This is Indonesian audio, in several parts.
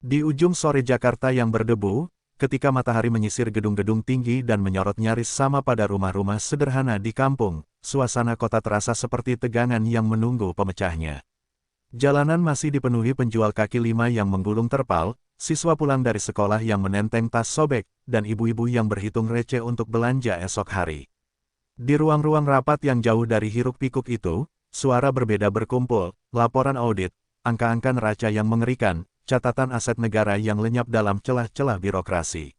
Di ujung sore Jakarta yang berdebu, ketika matahari menyisir gedung-gedung tinggi dan menyorot nyaris sama pada rumah-rumah sederhana di kampung, suasana kota terasa seperti tegangan yang menunggu pemecahnya. Jalanan masih dipenuhi penjual kaki lima yang menggulung terpal, siswa pulang dari sekolah yang menenteng tas sobek, dan ibu-ibu yang berhitung receh untuk belanja esok hari. Di ruang-ruang rapat yang jauh dari hiruk-pikuk itu, suara berbeda berkumpul, laporan audit, angka-angka neraca yang mengerikan, catatan aset negara yang lenyap dalam celah-celah birokrasi.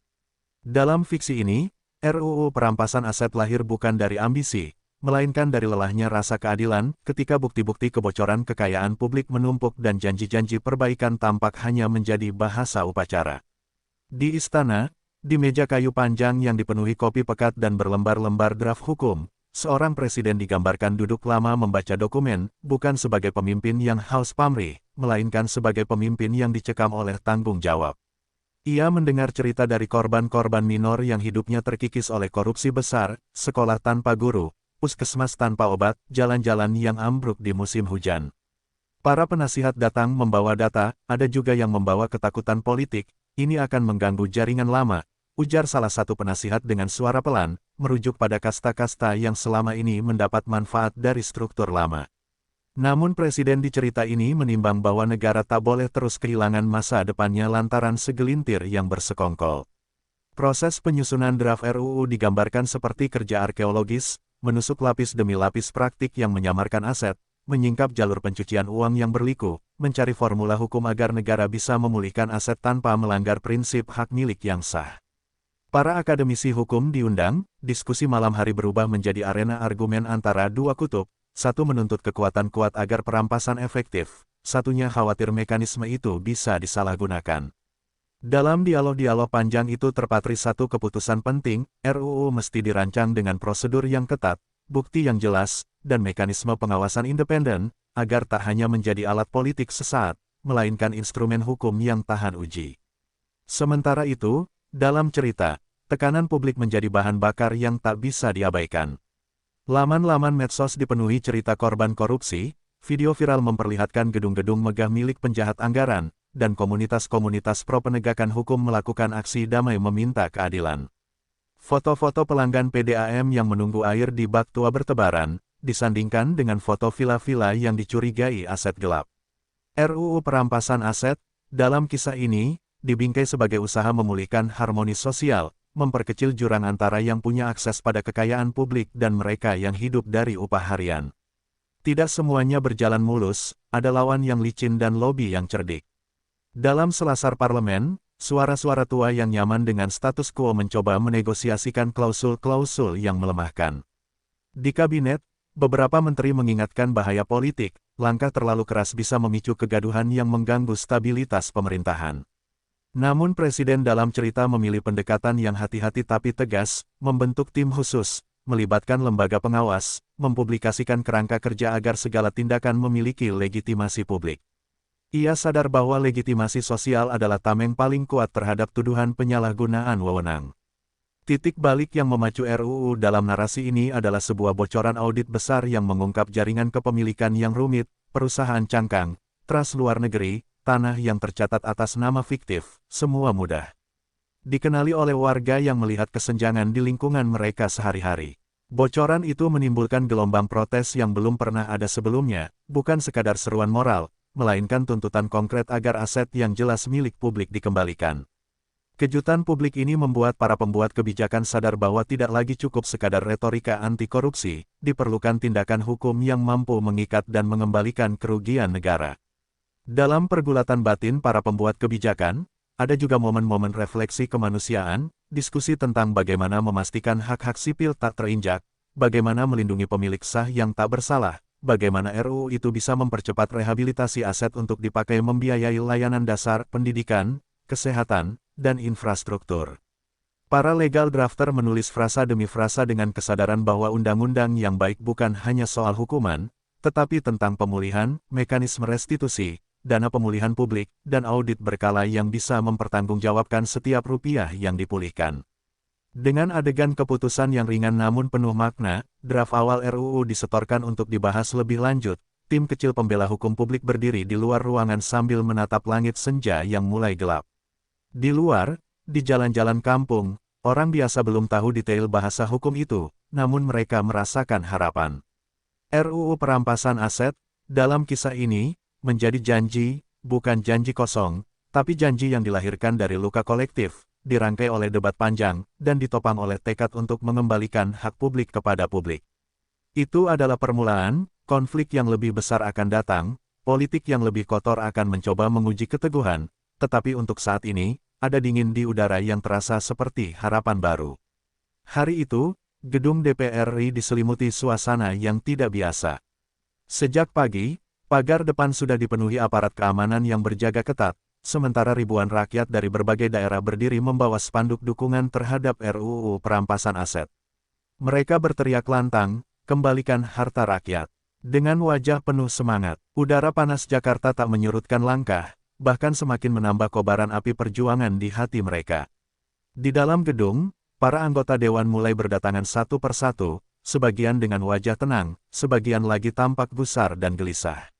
Dalam fiksi ini, RUU perampasan aset lahir bukan dari ambisi, melainkan dari lelahnya rasa keadilan ketika bukti-bukti kebocoran kekayaan publik menumpuk dan janji-janji perbaikan tampak hanya menjadi bahasa upacara. Di istana, di meja kayu panjang yang dipenuhi kopi pekat dan berlembar-lembar draft hukum, seorang presiden digambarkan duduk lama membaca dokumen, bukan sebagai pemimpin yang haus pamrih, melainkan sebagai pemimpin yang dicekam oleh tanggung jawab. Ia mendengar cerita dari korban-korban minor yang hidupnya terkikis oleh korupsi besar, sekolah tanpa guru, puskesmas tanpa obat, jalan-jalan yang ambruk di musim hujan. Para penasihat datang membawa data, ada juga yang membawa ketakutan politik, ini akan mengganggu jaringan lama, ujar salah satu penasihat dengan suara pelan, merujuk pada kasta-kasta yang selama ini mendapat manfaat dari struktur lama. Namun presiden di cerita ini menimbang bahwa negara tak boleh terus kehilangan masa depannya lantaran segelintir yang bersekongkol. Proses penyusunan draft RUU digambarkan seperti kerja arkeologis, menusuk lapis demi lapis praktik yang menyamarkan aset, menyingkap jalur pencucian uang yang berliku, mencari formula hukum agar negara bisa memulihkan aset tanpa melanggar prinsip hak milik yang sah. Para akademisi hukum diundang, diskusi malam hari berubah menjadi arena argumen antara dua kutub, satu menuntut kekuatan kuat agar perampasan efektif, satunya khawatir mekanisme itu bisa disalahgunakan. Dalam dialog-dialog panjang itu terpatri satu keputusan penting, RUU mesti dirancang dengan prosedur yang ketat, bukti yang jelas, dan mekanisme pengawasan independen, agar tak hanya menjadi alat politik sesaat, melainkan instrumen hukum yang tahan uji. Sementara itu, dalam cerita, tekanan publik menjadi bahan bakar yang tak bisa diabaikan. Laman-laman medsos dipenuhi cerita korban korupsi, video viral memperlihatkan gedung-gedung megah milik penjahat anggaran, dan komunitas-komunitas pro penegakan hukum melakukan aksi damai meminta keadilan. Foto-foto pelanggan PDAM yang menunggu air di bak tua bertebaran, disandingkan dengan foto villa-villa yang dicurigai aset gelap. RUU perampasan aset, dalam kisah ini, dibingkai sebagai usaha memulihkan harmoni sosial, memperkecil jurang antara yang punya akses pada kekayaan publik dan mereka yang hidup dari upah harian. Tidak semuanya berjalan mulus, ada lawan yang licin dan lobi yang cerdik. Dalam selasar parlemen, suara-suara tua yang nyaman dengan status quo mencoba menegosiasikan klausul-klausul yang melemahkan. Di kabinet, beberapa menteri mengingatkan bahaya politik, langkah terlalu keras bisa memicu kegaduhan yang mengganggu stabilitas pemerintahan. Namun presiden dalam cerita memilih pendekatan yang hati-hati tapi tegas, membentuk tim khusus, melibatkan lembaga pengawas, mempublikasikan kerangka kerja agar segala tindakan memiliki legitimasi publik. Ia sadar bahwa legitimasi sosial adalah tameng paling kuat terhadap tuduhan penyalahgunaan wewenang. Titik balik yang memacu RUU dalam narasi ini adalah sebuah bocoran audit besar yang mengungkap jaringan kepemilikan yang rumit, perusahaan cangkang, trust luar negeri, tanah yang tercatat atas nama fiktif, semua mudah dikenali oleh warga yang melihat kesenjangan di lingkungan mereka sehari-hari. Bocoran itu menimbulkan gelombang protes yang belum pernah ada sebelumnya, bukan sekadar seruan moral, melainkan tuntutan konkret agar aset yang jelas milik publik dikembalikan. Kejutan publik ini membuat para pembuat kebijakan sadar bahwa tidak lagi cukup sekadar retorika anti korupsi, diperlukan tindakan hukum yang mampu mengikat dan mengembalikan kerugian negara. Dalam pergulatan batin para pembuat kebijakan, ada juga momen-momen refleksi kemanusiaan, diskusi tentang bagaimana memastikan hak-hak sipil tak terinjak, bagaimana melindungi pemilik sah yang tak bersalah, bagaimana RUU itu bisa mempercepat rehabilitasi aset untuk dipakai membiayai layanan dasar, pendidikan, kesehatan, dan infrastruktur. Para legal drafter menulis frasa demi frasa dengan kesadaran bahwa undang-undang yang baik bukan hanya soal hukuman, tetapi tentang pemulihan, mekanisme restitusi, dana pemulihan publik, dan audit berkala yang bisa mempertanggungjawabkan setiap rupiah yang dipulihkan. Dengan adegan keputusan yang ringan namun penuh makna, draft awal RUU disetorkan untuk dibahas lebih lanjut, tim kecil pembela hukum publik berdiri di luar ruangan sambil menatap langit senja yang mulai gelap. Di luar, di jalan-jalan kampung, orang biasa belum tahu detail bahasa hukum itu, namun mereka merasakan harapan. RUU perampasan aset, dalam kisah ini, menjadi janji, bukan janji kosong, tapi janji yang dilahirkan dari luka kolektif, dirangkai oleh debat panjang, dan ditopang oleh tekad untuk mengembalikan hak publik kepada publik. Itu adalah permulaan, konflik yang lebih besar akan datang, politik yang lebih kotor akan mencoba menguji keteguhan, tetapi untuk saat ini, ada dingin di udara yang terasa seperti harapan baru. Hari itu, gedung DPR RI diselimuti suasana yang tidak biasa. Sejak pagi, pagar depan sudah dipenuhi aparat keamanan yang berjaga ketat, sementara ribuan rakyat dari berbagai daerah berdiri membawa spanduk dukungan terhadap RUU perampasan aset. Mereka berteriak lantang, "Kembalikan harta rakyat." Dengan wajah penuh semangat, udara panas Jakarta tak menyurutkan langkah, bahkan semakin menambah kobaran api perjuangan di hati mereka. Di dalam gedung, para anggota dewan mulai berdatangan satu persatu, sebagian dengan wajah tenang, sebagian lagi tampak gusar dan gelisah.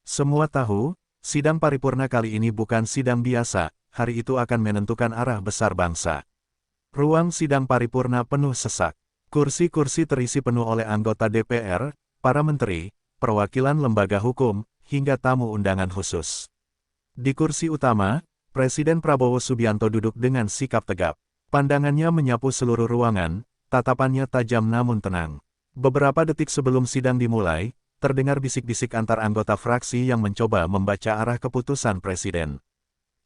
Semua tahu, sidang paripurna kali ini bukan sidang biasa, hari itu akan menentukan arah besar bangsa. Ruang sidang paripurna penuh sesak. Kursi-kursi terisi penuh oleh anggota DPR, para menteri, perwakilan lembaga hukum, hingga tamu undangan khusus. Di kursi utama, Presiden Prabowo Subianto duduk dengan sikap tegap. Pandangannya menyapu seluruh ruangan, tatapannya tajam namun tenang. Beberapa detik sebelum sidang dimulai, terdengar bisik-bisik antar anggota fraksi yang mencoba membaca arah keputusan Presiden.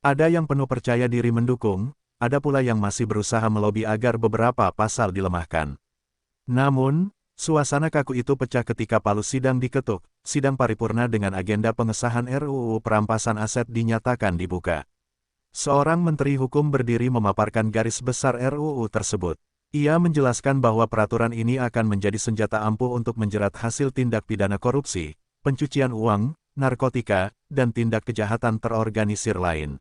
Ada yang penuh percaya diri mendukung, ada pula yang masih berusaha melobi agar beberapa pasal dilemahkan. Namun, suasana kaku itu pecah ketika palu sidang diketuk, sidang paripurna dengan agenda pengesahan RUU perampasan aset dinyatakan dibuka. Seorang menteri hukum berdiri memaparkan garis besar RUU tersebut. Ia menjelaskan bahwa peraturan ini akan menjadi senjata ampuh untuk menjerat hasil tindak pidana korupsi, pencucian uang, narkotika, dan tindak kejahatan terorganisir lain.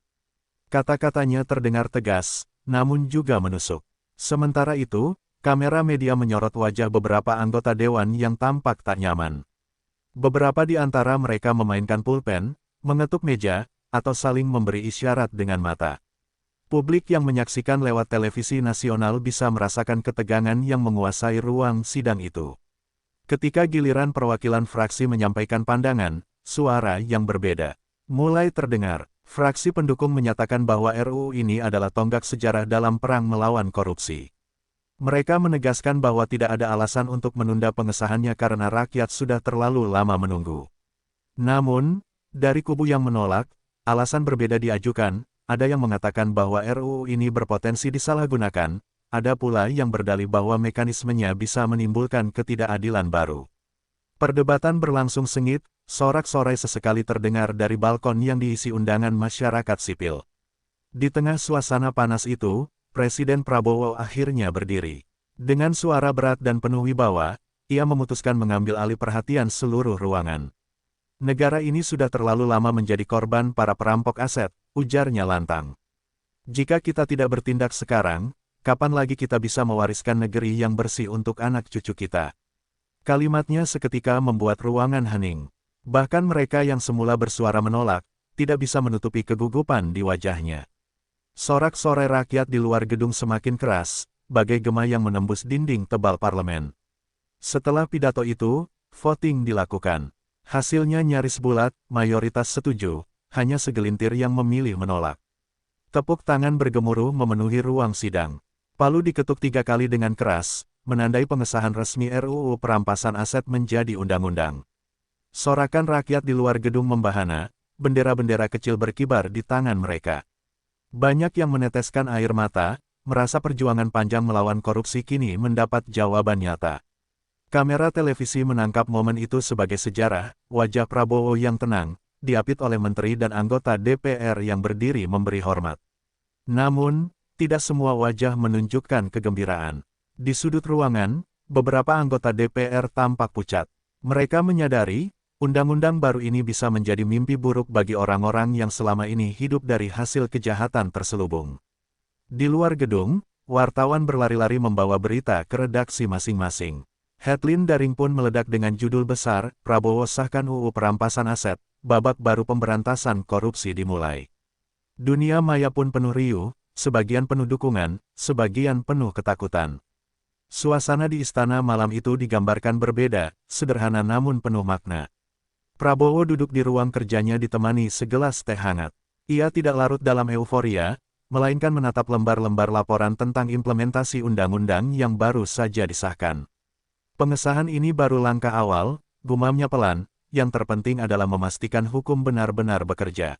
Kata-katanya terdengar tegas, namun juga menusuk. Sementara itu, kamera media menyorot wajah beberapa anggota dewan yang tampak tak nyaman. Beberapa di antara mereka memainkan pulpen, mengetuk meja, atau saling memberi isyarat dengan mata. Publik yang menyaksikan lewat televisi nasional bisa merasakan ketegangan yang menguasai ruang sidang itu. Ketika giliran perwakilan fraksi menyampaikan pandangan, suara yang berbeda mulai terdengar. Fraksi pendukung menyatakan bahwa RUU ini adalah tonggak sejarah dalam perang melawan korupsi. Mereka menegaskan bahwa tidak ada alasan untuk menunda pengesahannya karena rakyat sudah terlalu lama menunggu. Namun, dari kubu yang menolak, alasan berbeda diajukan. Ada yang mengatakan bahwa RUU ini berpotensi disalahgunakan, ada pula yang berdalih bahwa mekanismenya bisa menimbulkan ketidakadilan baru. Perdebatan berlangsung sengit, sorak-sorai sesekali terdengar dari balkon yang diisi undangan masyarakat sipil. Di tengah suasana panas itu, Presiden Prabowo akhirnya berdiri. Dengan suara berat dan penuh wibawa, ia memutuskan mengambil alih perhatian seluruh ruangan. Negara ini sudah terlalu lama menjadi korban para perampok aset, ujarnya lantang. Jika kita tidak bertindak sekarang, kapan lagi kita bisa mewariskan negeri yang bersih untuk anak cucu kita? Kalimatnya seketika membuat ruangan hening. Bahkan mereka yang semula bersuara menolak, tidak bisa menutupi kegugupan di wajahnya. Sorak-sorai rakyat di luar gedung semakin keras, bagai gema yang menembus dinding tebal parlemen. Setelah pidato itu, voting dilakukan. Hasilnya nyaris bulat, mayoritas setuju, hanya segelintir yang memilih menolak. Tepuk tangan bergemuruh memenuhi ruang sidang. Palu diketuk 3 kali dengan keras, menandai pengesahan resmi RUU perampasan aset menjadi undang-undang. Sorakan rakyat di luar gedung membahana, bendera-bendera kecil berkibar di tangan mereka. Banyak yang meneteskan air mata, merasa perjuangan panjang melawan korupsi kini mendapat jawaban nyata. Kamera televisi menangkap momen itu sebagai sejarah, wajah Prabowo yang tenang, diapit oleh menteri dan anggota DPR yang berdiri memberi hormat. Namun, tidak semua wajah menunjukkan kegembiraan. Di sudut ruangan, beberapa anggota DPR tampak pucat. Mereka menyadari, undang-undang baru ini bisa menjadi mimpi buruk bagi orang-orang yang selama ini hidup dari hasil kejahatan terselubung. Di luar gedung, wartawan berlari-lari membawa berita ke redaksi masing-masing. Headline daring pun meledak dengan judul besar, Prabowo sahkan UU Perampasan Aset, babak baru pemberantasan korupsi dimulai. Dunia maya pun penuh riuh, sebagian penuh dukungan, sebagian penuh ketakutan. Suasana di istana malam itu digambarkan berbeda, sederhana namun penuh makna. Prabowo duduk di ruang kerjanya ditemani segelas teh hangat. Ia tidak larut dalam euforia, melainkan menatap lembar-lembar laporan tentang implementasi undang-undang yang baru saja disahkan. Pengesahan ini baru langkah awal, gumamnya pelan, yang terpenting adalah memastikan hukum benar-benar bekerja.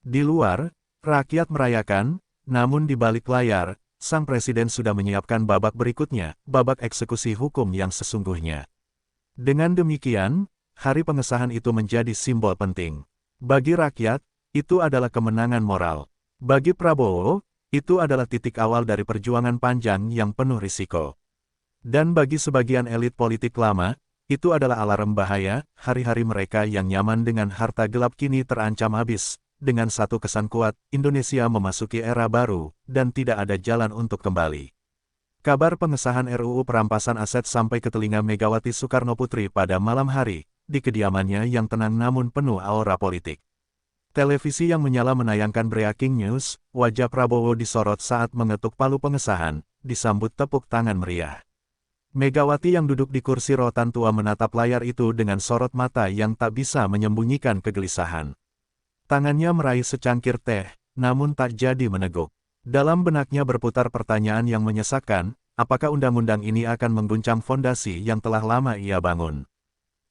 Di luar, rakyat merayakan, namun di balik layar, sang presiden sudah menyiapkan babak berikutnya, babak eksekusi hukum yang sesungguhnya. Dengan demikian, hari pengesahan itu menjadi simbol penting. Bagi rakyat, itu adalah kemenangan moral. Bagi Prabowo, itu adalah titik awal dari perjuangan panjang yang penuh risiko. Dan bagi sebagian elit politik lama, itu adalah alarm bahaya, hari-hari mereka yang nyaman dengan harta gelap kini terancam habis, dengan satu kesan kuat, Indonesia memasuki era baru, dan tidak ada jalan untuk kembali. Kabar pengesahan RUU Perampasan Aset sampai ke telinga Megawati Soekarnoputri pada malam hari, di kediamannya yang tenang namun penuh aura politik. Televisi yang menyala menayangkan breaking news, wajah Prabowo disorot saat mengetuk palu pengesahan, disambut tepuk tangan meriah. Megawati yang duduk di kursi rotan tua menatap layar itu dengan sorot mata yang tak bisa menyembunyikan kegelisahan. Tangannya meraih secangkir teh, namun tak jadi meneguk. Dalam benaknya berputar pertanyaan yang menyesakkan, apakah undang-undang ini akan mengguncang fondasi yang telah lama ia bangun?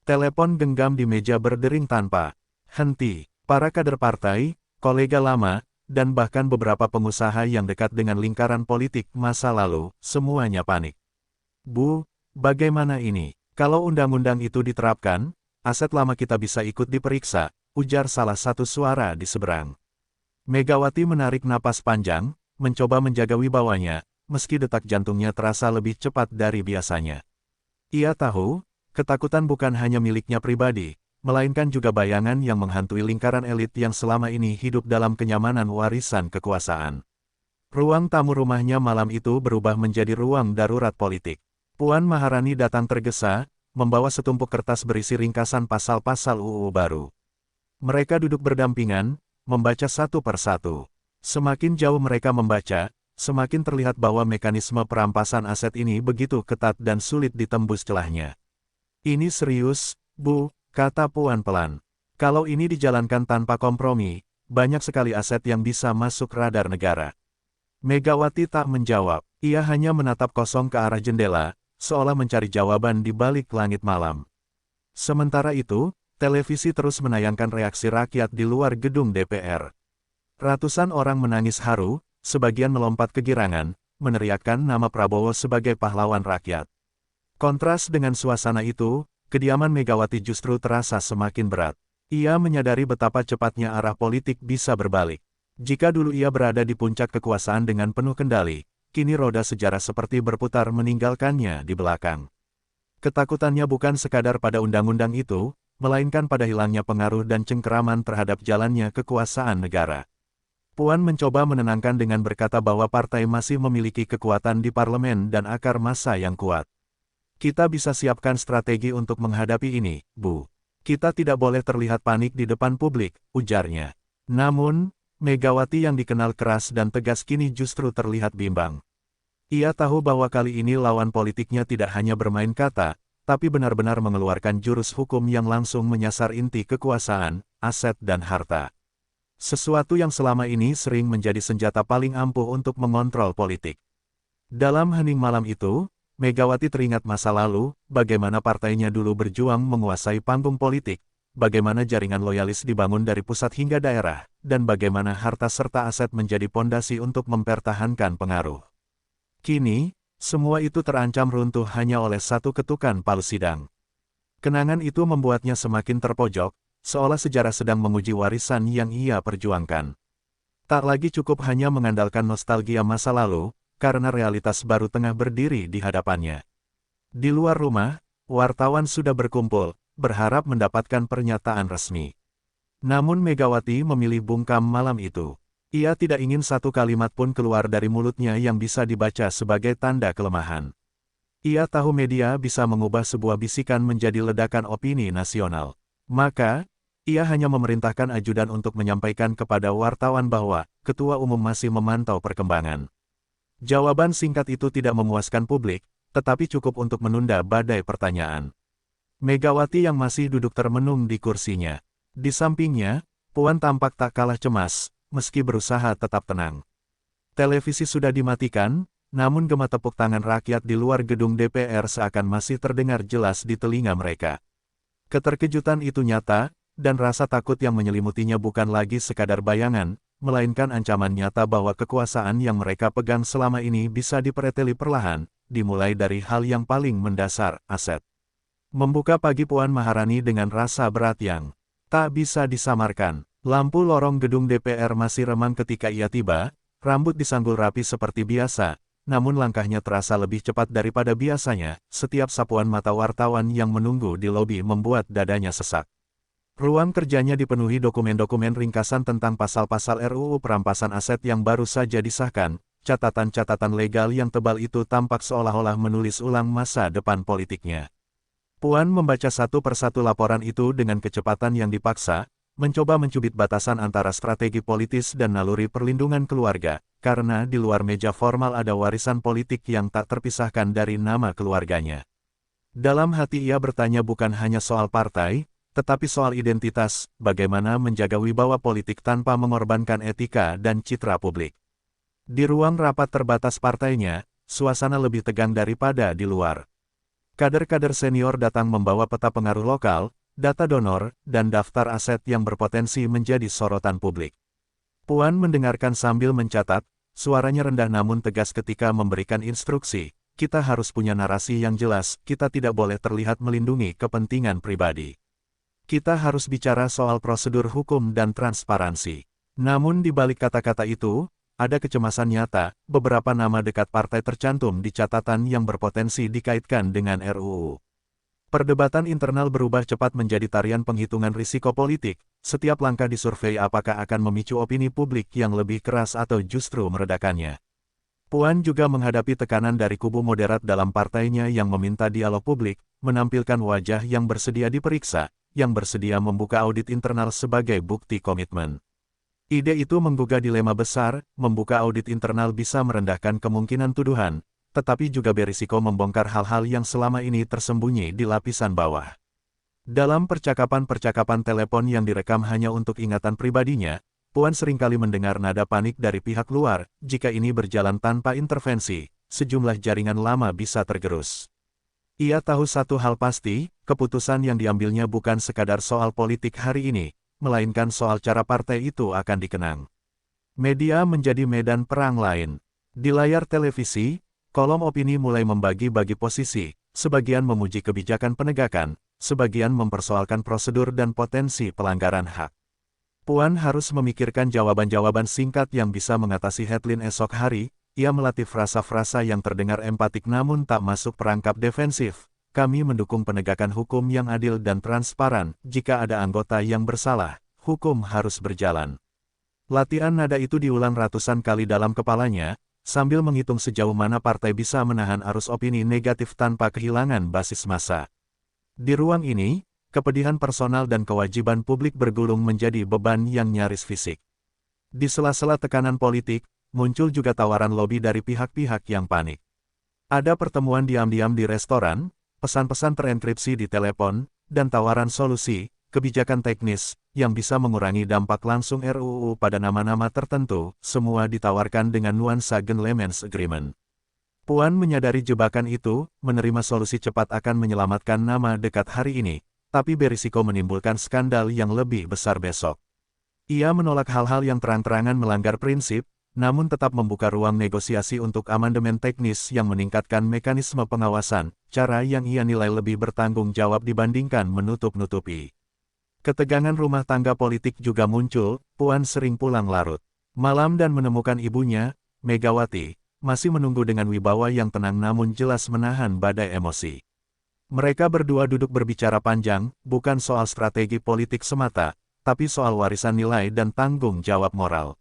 Telepon genggam di meja berdering tanpa henti. Para kader partai, kolega lama, dan bahkan beberapa pengusaha yang dekat dengan lingkaran politik masa lalu, semuanya panik. Bu, bagaimana ini? Kalau undang-undang itu diterapkan, aset lama kita bisa ikut diperiksa, ujar salah satu suara di seberang. Megawati menarik napas panjang, mencoba menjaga wibawanya, meski detak jantungnya terasa lebih cepat dari biasanya. Ia tahu, ketakutan bukan hanya miliknya pribadi, melainkan juga bayangan yang menghantui lingkaran elit yang selama ini hidup dalam kenyamanan warisan kekuasaan. Ruang tamu rumahnya malam itu berubah menjadi ruang darurat politik. Puan Maharani datang tergesa, membawa setumpuk kertas berisi ringkasan pasal-pasal UU baru. Mereka duduk berdampingan, membaca satu persatu. Semakin jauh mereka membaca, semakin terlihat bahwa mekanisme perampasan aset ini begitu ketat dan sulit ditembus celahnya. Ini serius, Bu, kata Puan pelan. Kalau ini dijalankan tanpa kompromi, banyak sekali aset yang bisa masuk radar negara. Megawati tak menjawab, ia hanya menatap kosong ke arah jendela, seolah mencari jawaban di balik langit malam. Sementara itu, televisi terus menayangkan reaksi rakyat di luar gedung DPR. Ratusan orang menangis haru, sebagian melompat kegirangan, meneriakkan nama Prabowo sebagai pahlawan rakyat. Kontras dengan suasana itu, kediaman Megawati justru terasa semakin berat. Ia menyadari betapa cepatnya arah politik bisa berbalik. Jika dulu ia berada di puncak kekuasaan dengan penuh kendali, kini roda sejarah seperti berputar meninggalkannya di belakang. Ketakutannya bukan sekadar pada undang-undang itu, melainkan pada hilangnya pengaruh dan cengkeraman terhadap jalannya kekuasaan negara. Puan mencoba menenangkan dengan berkata bahwa partai masih memiliki kekuatan di parlemen dan akar massa yang kuat. Kita bisa siapkan strategi untuk menghadapi ini, Bu. Kita tidak boleh terlihat panik di depan publik, ujarnya. Namun, Megawati yang dikenal keras dan tegas kini justru terlihat bimbang. Ia tahu bahwa kali ini lawan politiknya tidak hanya bermain kata, tapi benar-benar mengeluarkan jurus hukum yang langsung menyasar inti kekuasaan, aset dan harta. Sesuatu yang selama ini sering menjadi senjata paling ampuh untuk mengontrol politik. Dalam hening malam itu, Megawati teringat masa lalu, bagaimana partainya dulu berjuang menguasai panggung politik, bagaimana jaringan loyalis dibangun dari pusat hingga daerah, dan bagaimana harta serta aset menjadi pondasi untuk mempertahankan pengaruh. Kini, semua itu terancam runtuh hanya oleh satu ketukan palu sidang. Kenangan itu membuatnya semakin terpojok, seolah sejarah sedang menguji warisan yang ia perjuangkan. Tak lagi cukup hanya mengandalkan nostalgia masa lalu, karena realitas baru tengah berdiri di hadapannya. Di luar rumah, wartawan sudah berkumpul, berharap mendapatkan pernyataan resmi. Namun Megawati memilih bungkam malam itu. Ia tidak ingin satu kalimat pun keluar dari mulutnya yang bisa dibaca sebagai tanda kelemahan. Ia tahu media bisa mengubah sebuah bisikan menjadi ledakan opini nasional. Maka, ia hanya memerintahkan ajudan untuk menyampaikan kepada wartawan bahwa Ketua Umum masih memantau perkembangan. Jawaban singkat itu tidak memuaskan publik, tetapi cukup untuk menunda badai pertanyaan. Megawati yang masih duduk termenung di kursinya. Di sampingnya, Puan tampak tak kalah cemas, meski berusaha tetap tenang. Televisi sudah dimatikan, namun gema tepuk tangan rakyat di luar gedung DPR seakan masih terdengar jelas di telinga mereka. Keterkejutan itu nyata, dan rasa takut yang menyelimutinya bukan lagi sekadar bayangan, melainkan ancaman nyata bahwa kekuasaan yang mereka pegang selama ini bisa dipreteli perlahan, dimulai dari hal yang paling mendasar, aset. Membuka pagi Puan Maharani dengan rasa berat yang tak bisa disamarkan. Lampu lorong gedung DPR masih remang ketika ia tiba, rambut disanggul rapi seperti biasa, namun langkahnya terasa lebih cepat daripada biasanya. Setiap sapuan mata wartawan yang menunggu di lobi membuat dadanya sesak. Ruang kerjanya dipenuhi dokumen-dokumen ringkasan tentang pasal-pasal RUU perampasan aset yang baru saja disahkan. Catatan-catatan legal yang tebal itu tampak seolah-olah menulis ulang masa depan politiknya. Puan membaca satu persatu laporan itu dengan kecepatan yang dipaksa, mencoba mencubit batasan antara strategi politis dan naluri perlindungan keluarga, karena di luar meja formal ada warisan politik yang tak terpisahkan dari nama keluarganya. Dalam hati ia bertanya bukan hanya soal partai, tetapi soal identitas, bagaimana menjaga wibawa politik tanpa mengorbankan etika dan citra publik. Di ruang rapat terbatas partainya, suasana lebih tegang daripada di luar. Kader-kader senior datang membawa peta pengaruh lokal, data donor, dan daftar aset yang berpotensi menjadi sorotan publik. Puan mendengarkan sambil mencatat, suaranya rendah namun tegas ketika memberikan instruksi, kita harus punya narasi yang jelas, kita tidak boleh terlihat melindungi kepentingan pribadi. Kita harus bicara soal prosedur hukum dan transparansi. Namun di balik kata-kata itu, ada kecemasan nyata, beberapa nama dekat partai tercantum di catatan yang berpotensi dikaitkan dengan RUU. Perdebatan internal berubah cepat menjadi tarian penghitungan risiko politik, setiap langkah disurvei apakah akan memicu opini publik yang lebih keras atau justru meredakannya. Puan juga menghadapi tekanan dari kubu moderat dalam partainya yang meminta dialog publik, menampilkan wajah yang bersedia diperiksa, yang bersedia membuka audit internal sebagai bukti komitmen. Ide itu menggugah dilema besar, membuka audit internal bisa merendahkan kemungkinan tuduhan, tetapi juga berisiko membongkar hal-hal yang selama ini tersembunyi di lapisan bawah. Dalam percakapan-percakapan telepon yang direkam hanya untuk ingatan pribadinya, Puan seringkali mendengar nada panik dari pihak luar, jika ini berjalan tanpa intervensi, sejumlah jaringan lama bisa tergerus. Ia tahu satu hal pasti, keputusan yang diambilnya bukan sekadar soal politik hari ini, melainkan soal cara partai itu akan dikenang. Media menjadi medan perang lain. Di layar televisi, kolom opini mulai membagi-bagi posisi, sebagian memuji kebijakan penegakan, sebagian mempersoalkan prosedur dan potensi pelanggaran hak. Puan harus memikirkan jawaban-jawaban singkat yang bisa mengatasi headline esok hari. Ia melatih frasa-frasa yang terdengar empatik namun tak masuk perangkap defensif. Kami mendukung penegakan hukum yang adil dan transparan. Jika ada anggota yang bersalah, hukum harus berjalan. Latihan nada itu diulang ratusan kali dalam kepalanya, sambil menghitung sejauh mana partai bisa menahan arus opini negatif tanpa kehilangan basis massa. Di ruang ini, kepedihan personal dan kewajiban publik bergulung menjadi beban yang nyaris fisik. Di sela-sela tekanan politik, muncul juga tawaran lobi dari pihak-pihak yang panik. Ada pertemuan diam-diam di restoran, pesan-pesan terenkripsi di telepon, dan tawaran solusi, kebijakan teknis, yang bisa mengurangi dampak langsung RUU pada nama-nama tertentu, semua ditawarkan dengan nuansa gentleman's agreement. Puan menyadari jebakan itu, menerima solusi cepat akan menyelamatkan nama dekat hari ini, tapi berisiko menimbulkan skandal yang lebih besar besok. Ia menolak hal-hal yang terang-terangan melanggar prinsip, namun tetap membuka ruang negosiasi untuk amandemen teknis yang meningkatkan mekanisme pengawasan, cara yang ia nilai lebih bertanggung jawab dibandingkan menutup-nutupi. Ketegangan rumah tangga politik juga muncul, Puan sering pulang larut malam dan menemukan ibunya, Megawati, masih menunggu dengan wibawa yang tenang namun jelas menahan badai emosi. Mereka berdua duduk berbicara panjang, bukan soal strategi politik semata, tapi soal warisan nilai dan tanggung jawab moral.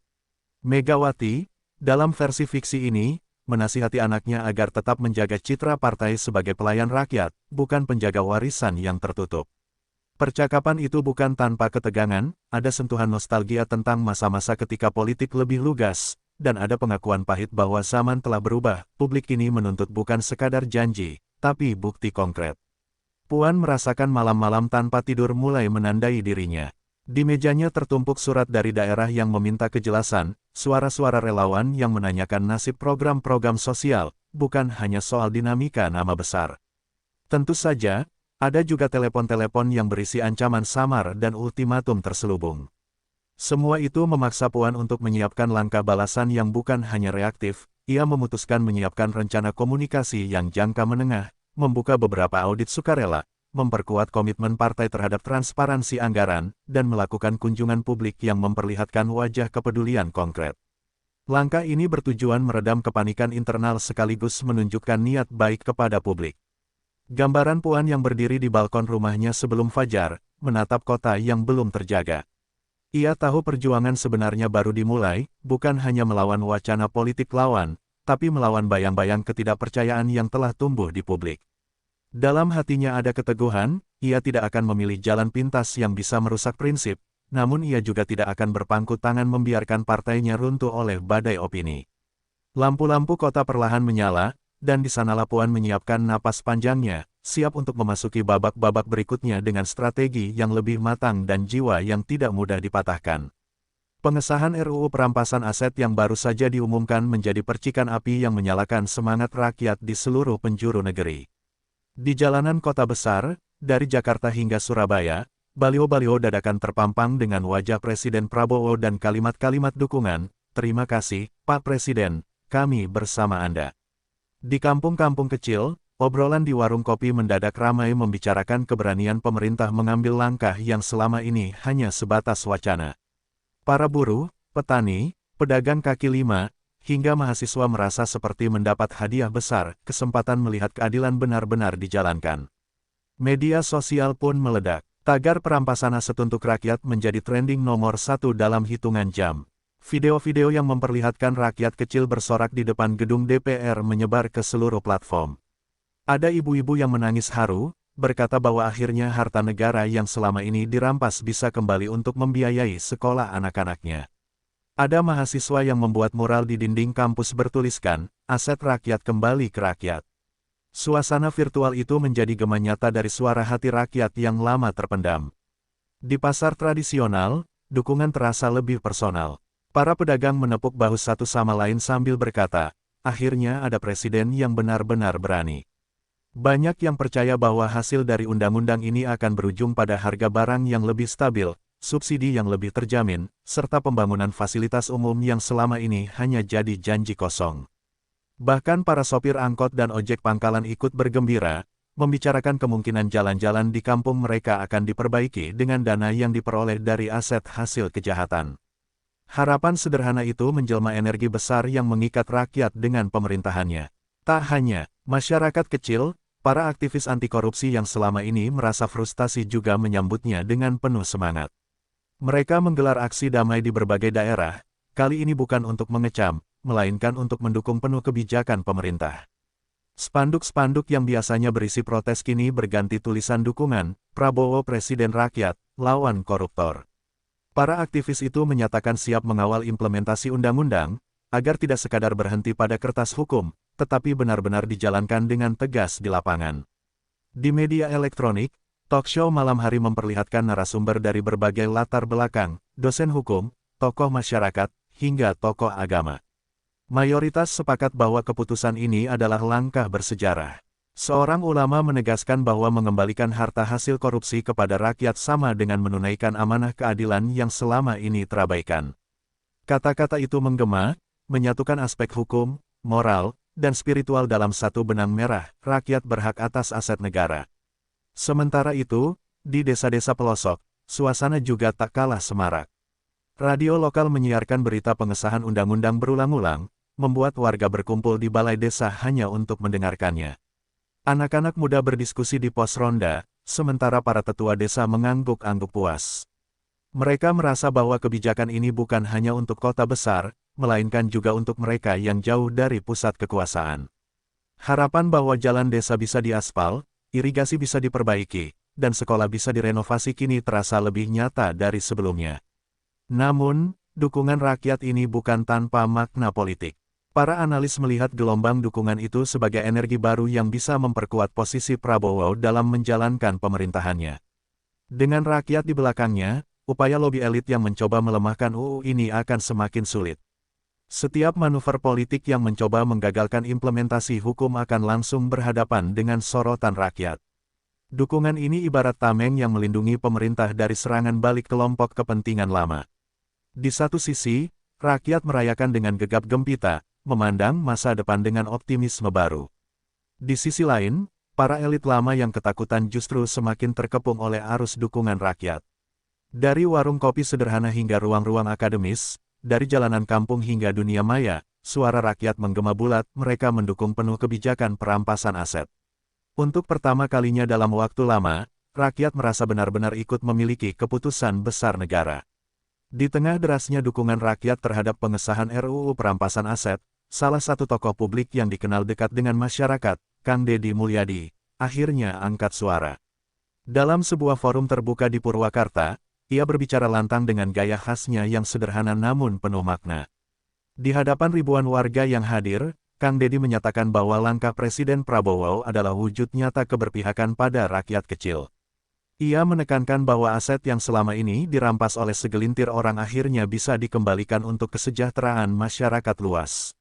Megawati, dalam versi fiksi ini, menasihati anaknya agar tetap menjaga citra partai sebagai pelayan rakyat, bukan penjaga warisan yang tertutup. Percakapan itu bukan tanpa ketegangan, ada sentuhan nostalgia tentang masa-masa ketika politik lebih lugas, dan ada pengakuan pahit bahwa zaman telah berubah, publik ini menuntut bukan sekadar janji, tapi bukti konkret. Puan merasakan malam-malam tanpa tidur mulai menandai dirinya. Di mejanya tertumpuk surat dari daerah yang meminta kejelasan, suara-suara relawan yang menanyakan nasib program-program sosial, bukan hanya soal dinamika nama besar. Tentu saja, ada juga telepon-telepon yang berisi ancaman samar dan ultimatum terselubung. Semua itu memaksa Puan untuk menyiapkan langkah balasan yang bukan hanya reaktif, ia memutuskan menyiapkan rencana komunikasi yang jangka menengah, membuka beberapa audit sukarela, memperkuat komitmen partai terhadap transparansi anggaran, dan melakukan kunjungan publik yang memperlihatkan wajah kepedulian konkret. Langkah ini bertujuan meredam kepanikan internal sekaligus menunjukkan niat baik kepada publik. Gambaran Puan yang berdiri di balkon rumahnya sebelum fajar, menatap kota yang belum terjaga. Ia tahu perjuangan sebenarnya baru dimulai, bukan hanya melawan wacana politik lawan, tapi melawan bayang-bayang ketidakpercayaan yang telah tumbuh di publik. Dalam hatinya ada keteguhan, ia tidak akan memilih jalan pintas yang bisa merusak prinsip, namun ia juga tidak akan berpangku tangan membiarkan partainya runtuh oleh badai opini. Lampu-lampu kota perlahan menyala, dan di sanalah Puan menyiapkan napas panjangnya, siap untuk memasuki babak-babak berikutnya dengan strategi yang lebih matang dan jiwa yang tidak mudah dipatahkan. Pengesahan RUU perampasan aset yang baru saja diumumkan menjadi percikan api yang menyalakan semangat rakyat di seluruh penjuru negeri. Di jalanan kota besar, dari Jakarta hingga Surabaya, baliho-baliho dadakan terpampang dengan wajah Presiden Prabowo dan kalimat-kalimat dukungan, "Terima kasih, Pak Presiden, kami bersama Anda." Di kampung-kampung kecil, obrolan di warung kopi mendadak ramai membicarakan keberanian pemerintah mengambil langkah yang selama ini hanya sebatas wacana. Para buruh, petani, pedagang kaki lima, hingga mahasiswa merasa seperti mendapat hadiah besar, kesempatan melihat keadilan benar-benar dijalankan. Media sosial pun meledak. Tagar perampasan aset untuk rakyat menjadi trending nomor 1 dalam hitungan jam. Video-video yang memperlihatkan rakyat kecil bersorak di depan gedung DPR menyebar ke seluruh platform. Ada ibu-ibu yang menangis haru, berkata bahwa akhirnya harta negara yang selama ini dirampas bisa kembali untuk membiayai sekolah anak-anaknya. Ada mahasiswa yang membuat mural di dinding kampus bertuliskan, "Aset rakyat kembali ke rakyat." Suasana virtual itu menjadi gema nyata dari suara hati rakyat yang lama terpendam. Di pasar tradisional, dukungan terasa lebih personal. Para pedagang menepuk bahu satu sama lain sambil berkata, "Akhirnya ada presiden yang benar-benar berani." Banyak yang percaya bahwa hasil dari undang-undang ini akan berujung pada harga barang yang lebih stabil, subsidi yang lebih terjamin, serta pembangunan fasilitas umum yang selama ini hanya jadi janji kosong. Bahkan para sopir angkot dan ojek pangkalan ikut bergembira, membicarakan kemungkinan jalan-jalan di kampung mereka akan diperbaiki dengan dana yang diperoleh dari aset hasil kejahatan. Harapan sederhana itu menjelma energi besar yang mengikat rakyat dengan pemerintahannya. Tak hanya masyarakat kecil, para aktivis anti korupsi yang selama ini merasa frustasi juga menyambutnya dengan penuh semangat. Mereka menggelar aksi damai di berbagai daerah, kali ini bukan untuk mengecam, melainkan untuk mendukung penuh kebijakan pemerintah. Spanduk-spanduk yang biasanya berisi protes kini berganti tulisan dukungan, "Prabowo Presiden Rakyat, lawan koruptor." Para aktivis itu menyatakan siap mengawal implementasi undang-undang, agar tidak sekadar berhenti pada kertas hukum, tetapi benar-benar dijalankan dengan tegas di lapangan. Di media elektronik, talkshow malam hari memperlihatkan narasumber dari berbagai latar belakang, dosen hukum, tokoh masyarakat, hingga tokoh agama. Mayoritas sepakat bahwa keputusan ini adalah langkah bersejarah. Seorang ulama menegaskan bahwa mengembalikan harta hasil korupsi kepada rakyat sama dengan menunaikan amanah keadilan yang selama ini terabaikan. Kata-kata itu menggema, menyatukan aspek hukum, moral, dan spiritual dalam satu benang merah, rakyat berhak atas aset negara. Sementara itu, di desa-desa pelosok, suasana juga tak kalah semarak. Radio lokal menyiarkan berita pengesahan undang-undang berulang-ulang, membuat warga berkumpul di balai desa hanya untuk mendengarkannya. Anak-anak muda berdiskusi di pos ronda, sementara para tetua desa mengangguk-angguk puas. Mereka merasa bahwa kebijakan ini bukan hanya untuk kota besar, melainkan juga untuk mereka yang jauh dari pusat kekuasaan. Harapan bahwa jalan desa bisa diaspal, irigasi bisa diperbaiki, dan sekolah bisa direnovasi kini terasa lebih nyata dari sebelumnya. Namun, dukungan rakyat ini bukan tanpa makna politik. Para analis melihat gelombang dukungan itu sebagai energi baru yang bisa memperkuat posisi Prabowo dalam menjalankan pemerintahannya. Dengan rakyat di belakangnya, upaya lobi elit yang mencoba melemahkan UU ini akan semakin sulit. Setiap manuver politik yang mencoba menggagalkan implementasi hukum akan langsung berhadapan dengan sorotan rakyat. Dukungan ini ibarat tameng yang melindungi pemerintah dari serangan balik kelompok kepentingan lama. Di satu sisi, rakyat merayakan dengan gegap gempita, memandang masa depan dengan optimisme baru. Di sisi lain, para elit lama yang ketakutan justru semakin terkepung oleh arus dukungan rakyat. Dari warung kopi sederhana hingga ruang-ruang akademis, dari jalanan kampung hingga dunia maya, suara rakyat menggema bulat, mereka mendukung penuh kebijakan perampasan aset. Untuk pertama kalinya dalam waktu lama, rakyat merasa benar-benar ikut memiliki keputusan besar negara. Di tengah derasnya dukungan rakyat terhadap pengesahan RUU perampasan aset, salah satu tokoh publik yang dikenal dekat dengan masyarakat, Kang Deddy Mulyadi, akhirnya angkat suara. Dalam sebuah forum terbuka di Purwakarta, ia berbicara lantang dengan gaya khasnya yang sederhana namun penuh makna. Di hadapan ribuan warga yang hadir, Kang Deddy menyatakan bahwa langkah Presiden Prabowo adalah wujud nyata keberpihakan pada rakyat kecil. Ia menekankan bahwa aset yang selama ini dirampas oleh segelintir orang akhirnya bisa dikembalikan untuk kesejahteraan masyarakat luas.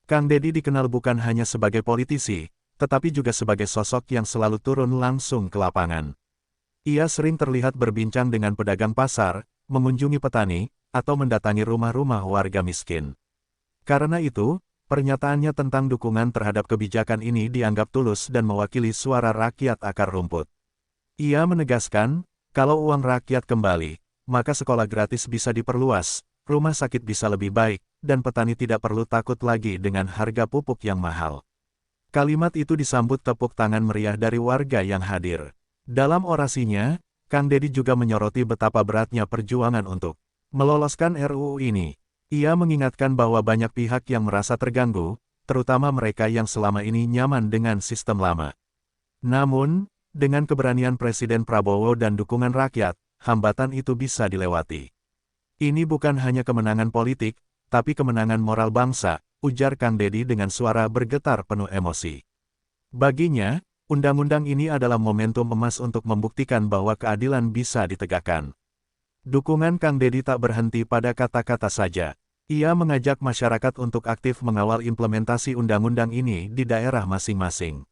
Kang Deddy dikenal bukan hanya sebagai politisi, tetapi juga sebagai sosok yang selalu turun langsung ke lapangan. Ia sering terlihat berbincang dengan pedagang pasar, mengunjungi petani, atau mendatangi rumah-rumah warga miskin. Karena itu, pernyataannya tentang dukungan terhadap kebijakan ini dianggap tulus dan mewakili suara rakyat akar rumput. Ia menegaskan, kalau uang rakyat kembali, maka sekolah gratis bisa diperluas, rumah sakit bisa lebih baik, dan petani tidak perlu takut lagi dengan harga pupuk yang mahal. Kalimat itu disambut tepuk tangan meriah dari warga yang hadir. Dalam orasinya, Kang Deddy juga menyoroti betapa beratnya perjuangan untuk meloloskan RUU ini. Ia mengingatkan bahwa banyak pihak yang merasa terganggu, terutama mereka yang selama ini nyaman dengan sistem lama. Namun, dengan keberanian Presiden Prabowo dan dukungan rakyat, hambatan itu bisa dilewati. Ini bukan hanya kemenangan politik, tapi kemenangan moral bangsa, ujar Kang Deddy dengan suara bergetar penuh emosi. Baginya, undang-undang ini adalah momentum emas untuk membuktikan bahwa keadilan bisa ditegakkan. Dukungan Kang Deddy tak berhenti pada kata-kata saja. Ia mengajak masyarakat untuk aktif mengawal implementasi undang-undang ini di daerah masing-masing.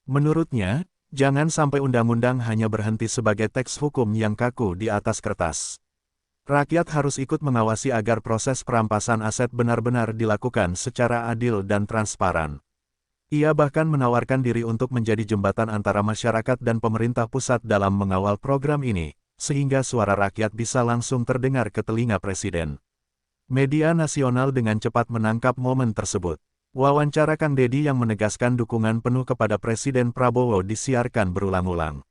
Menurutnya, jangan sampai undang-undang hanya berhenti sebagai teks hukum yang kaku di atas kertas. Rakyat harus ikut mengawasi agar proses perampasan aset benar-benar dilakukan secara adil dan transparan. Ia bahkan menawarkan diri untuk menjadi jembatan antara masyarakat dan pemerintah pusat dalam mengawal program ini, sehingga suara rakyat bisa langsung terdengar ke telinga Presiden. Media nasional dengan cepat menangkap momen tersebut. Wawancara Kang Deddy yang menegaskan dukungan penuh kepada Presiden Prabowo disiarkan berulang-ulang.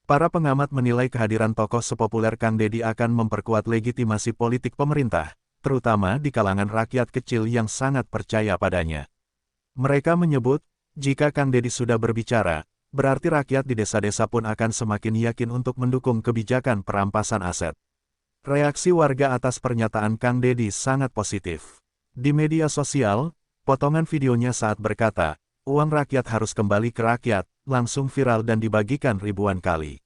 Para pengamat menilai kehadiran tokoh sepopuler Kang Deddy akan memperkuat legitimasi politik pemerintah, terutama di kalangan rakyat kecil yang sangat percaya padanya. Mereka menyebut, jika Kang Deddy sudah berbicara, berarti rakyat di desa-desa pun akan semakin yakin untuk mendukung kebijakan perampasan aset. Reaksi warga atas pernyataan Kang Deddy sangat positif. Di media sosial, potongan videonya saat berkata, "Uang rakyat harus kembali ke rakyat," langsung viral dan dibagikan ribuan kali.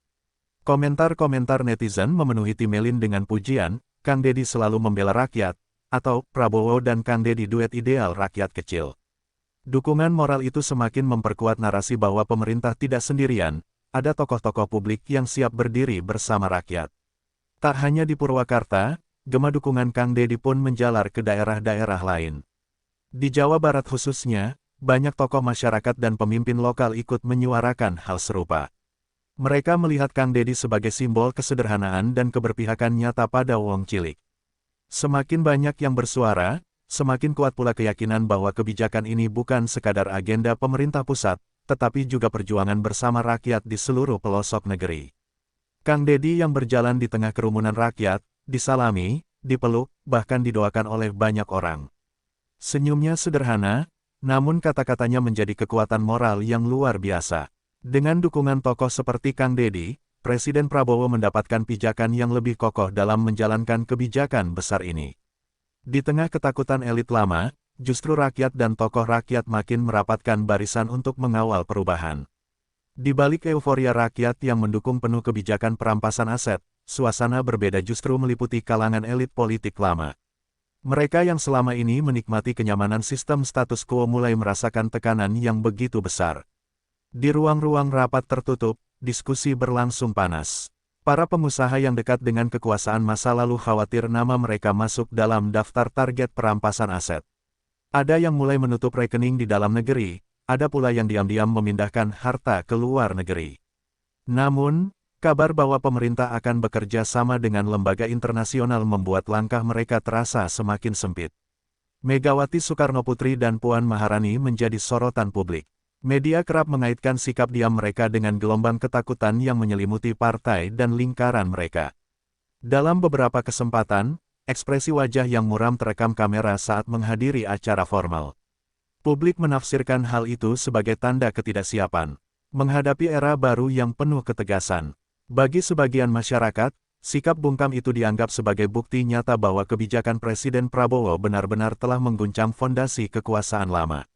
Komentar-komentar netizen memenuhi timeline dengan pujian, "Kang Deddy selalu membela rakyat," atau "Prabowo dan Kang Deddy duet ideal rakyat kecil." Dukungan moral itu semakin memperkuat narasi bahwa pemerintah tidak sendirian, ada tokoh-tokoh publik yang siap berdiri bersama rakyat. Tak hanya di Purwakarta, gema dukungan Kang Deddy pun menjalar ke daerah-daerah lain. Di Jawa Barat khususnya, banyak tokoh masyarakat dan pemimpin lokal ikut menyuarakan hal serupa. Mereka melihat Kang Deddy sebagai simbol kesederhanaan dan keberpihakan nyata pada wong cilik. Semakin banyak yang bersuara, semakin kuat pula keyakinan bahwa kebijakan ini bukan sekadar agenda pemerintah pusat, tetapi juga perjuangan bersama rakyat di seluruh pelosok negeri. Kang Deddy yang berjalan di tengah kerumunan rakyat, disalami, dipeluk, bahkan didoakan oleh banyak orang. Senyumnya sederhana, namun kata-katanya menjadi kekuatan moral yang luar biasa. Dengan dukungan tokoh seperti Kang Deddy, Presiden Prabowo mendapatkan pijakan yang lebih kokoh dalam menjalankan kebijakan besar ini. Di tengah ketakutan elit lama, justru rakyat dan tokoh rakyat makin merapatkan barisan untuk mengawal perubahan. Di balik euforia rakyat yang mendukung penuh kebijakan perampasan aset, suasana berbeda justru meliputi kalangan elit politik lama. Mereka yang selama ini menikmati kenyamanan sistem status quo mulai merasakan tekanan yang begitu besar. Di ruang-ruang rapat tertutup, diskusi berlangsung panas. Para pengusaha yang dekat dengan kekuasaan masa lalu khawatir nama mereka masuk dalam daftar target perampasan aset. Ada yang mulai menutup rekening di dalam negeri, ada pula yang diam-diam memindahkan harta ke luar negeri. Namun, kabar bahwa pemerintah akan bekerja sama dengan lembaga internasional membuat langkah mereka terasa semakin sempit. Megawati Soekarnoputri dan Puan Maharani menjadi sorotan publik. Media kerap mengaitkan sikap diam mereka dengan gelombang ketakutan yang menyelimuti partai dan lingkaran mereka. Dalam beberapa kesempatan, ekspresi wajah yang muram terekam kamera saat menghadiri acara formal. Publik menafsirkan hal itu sebagai tanda ketidaksiapan menghadapi era baru yang penuh ketegasan. Bagi sebagian masyarakat, sikap bungkam itu dianggap sebagai bukti nyata bahwa kebijakan Presiden Prabowo benar-benar telah mengguncang fondasi kekuasaan lama.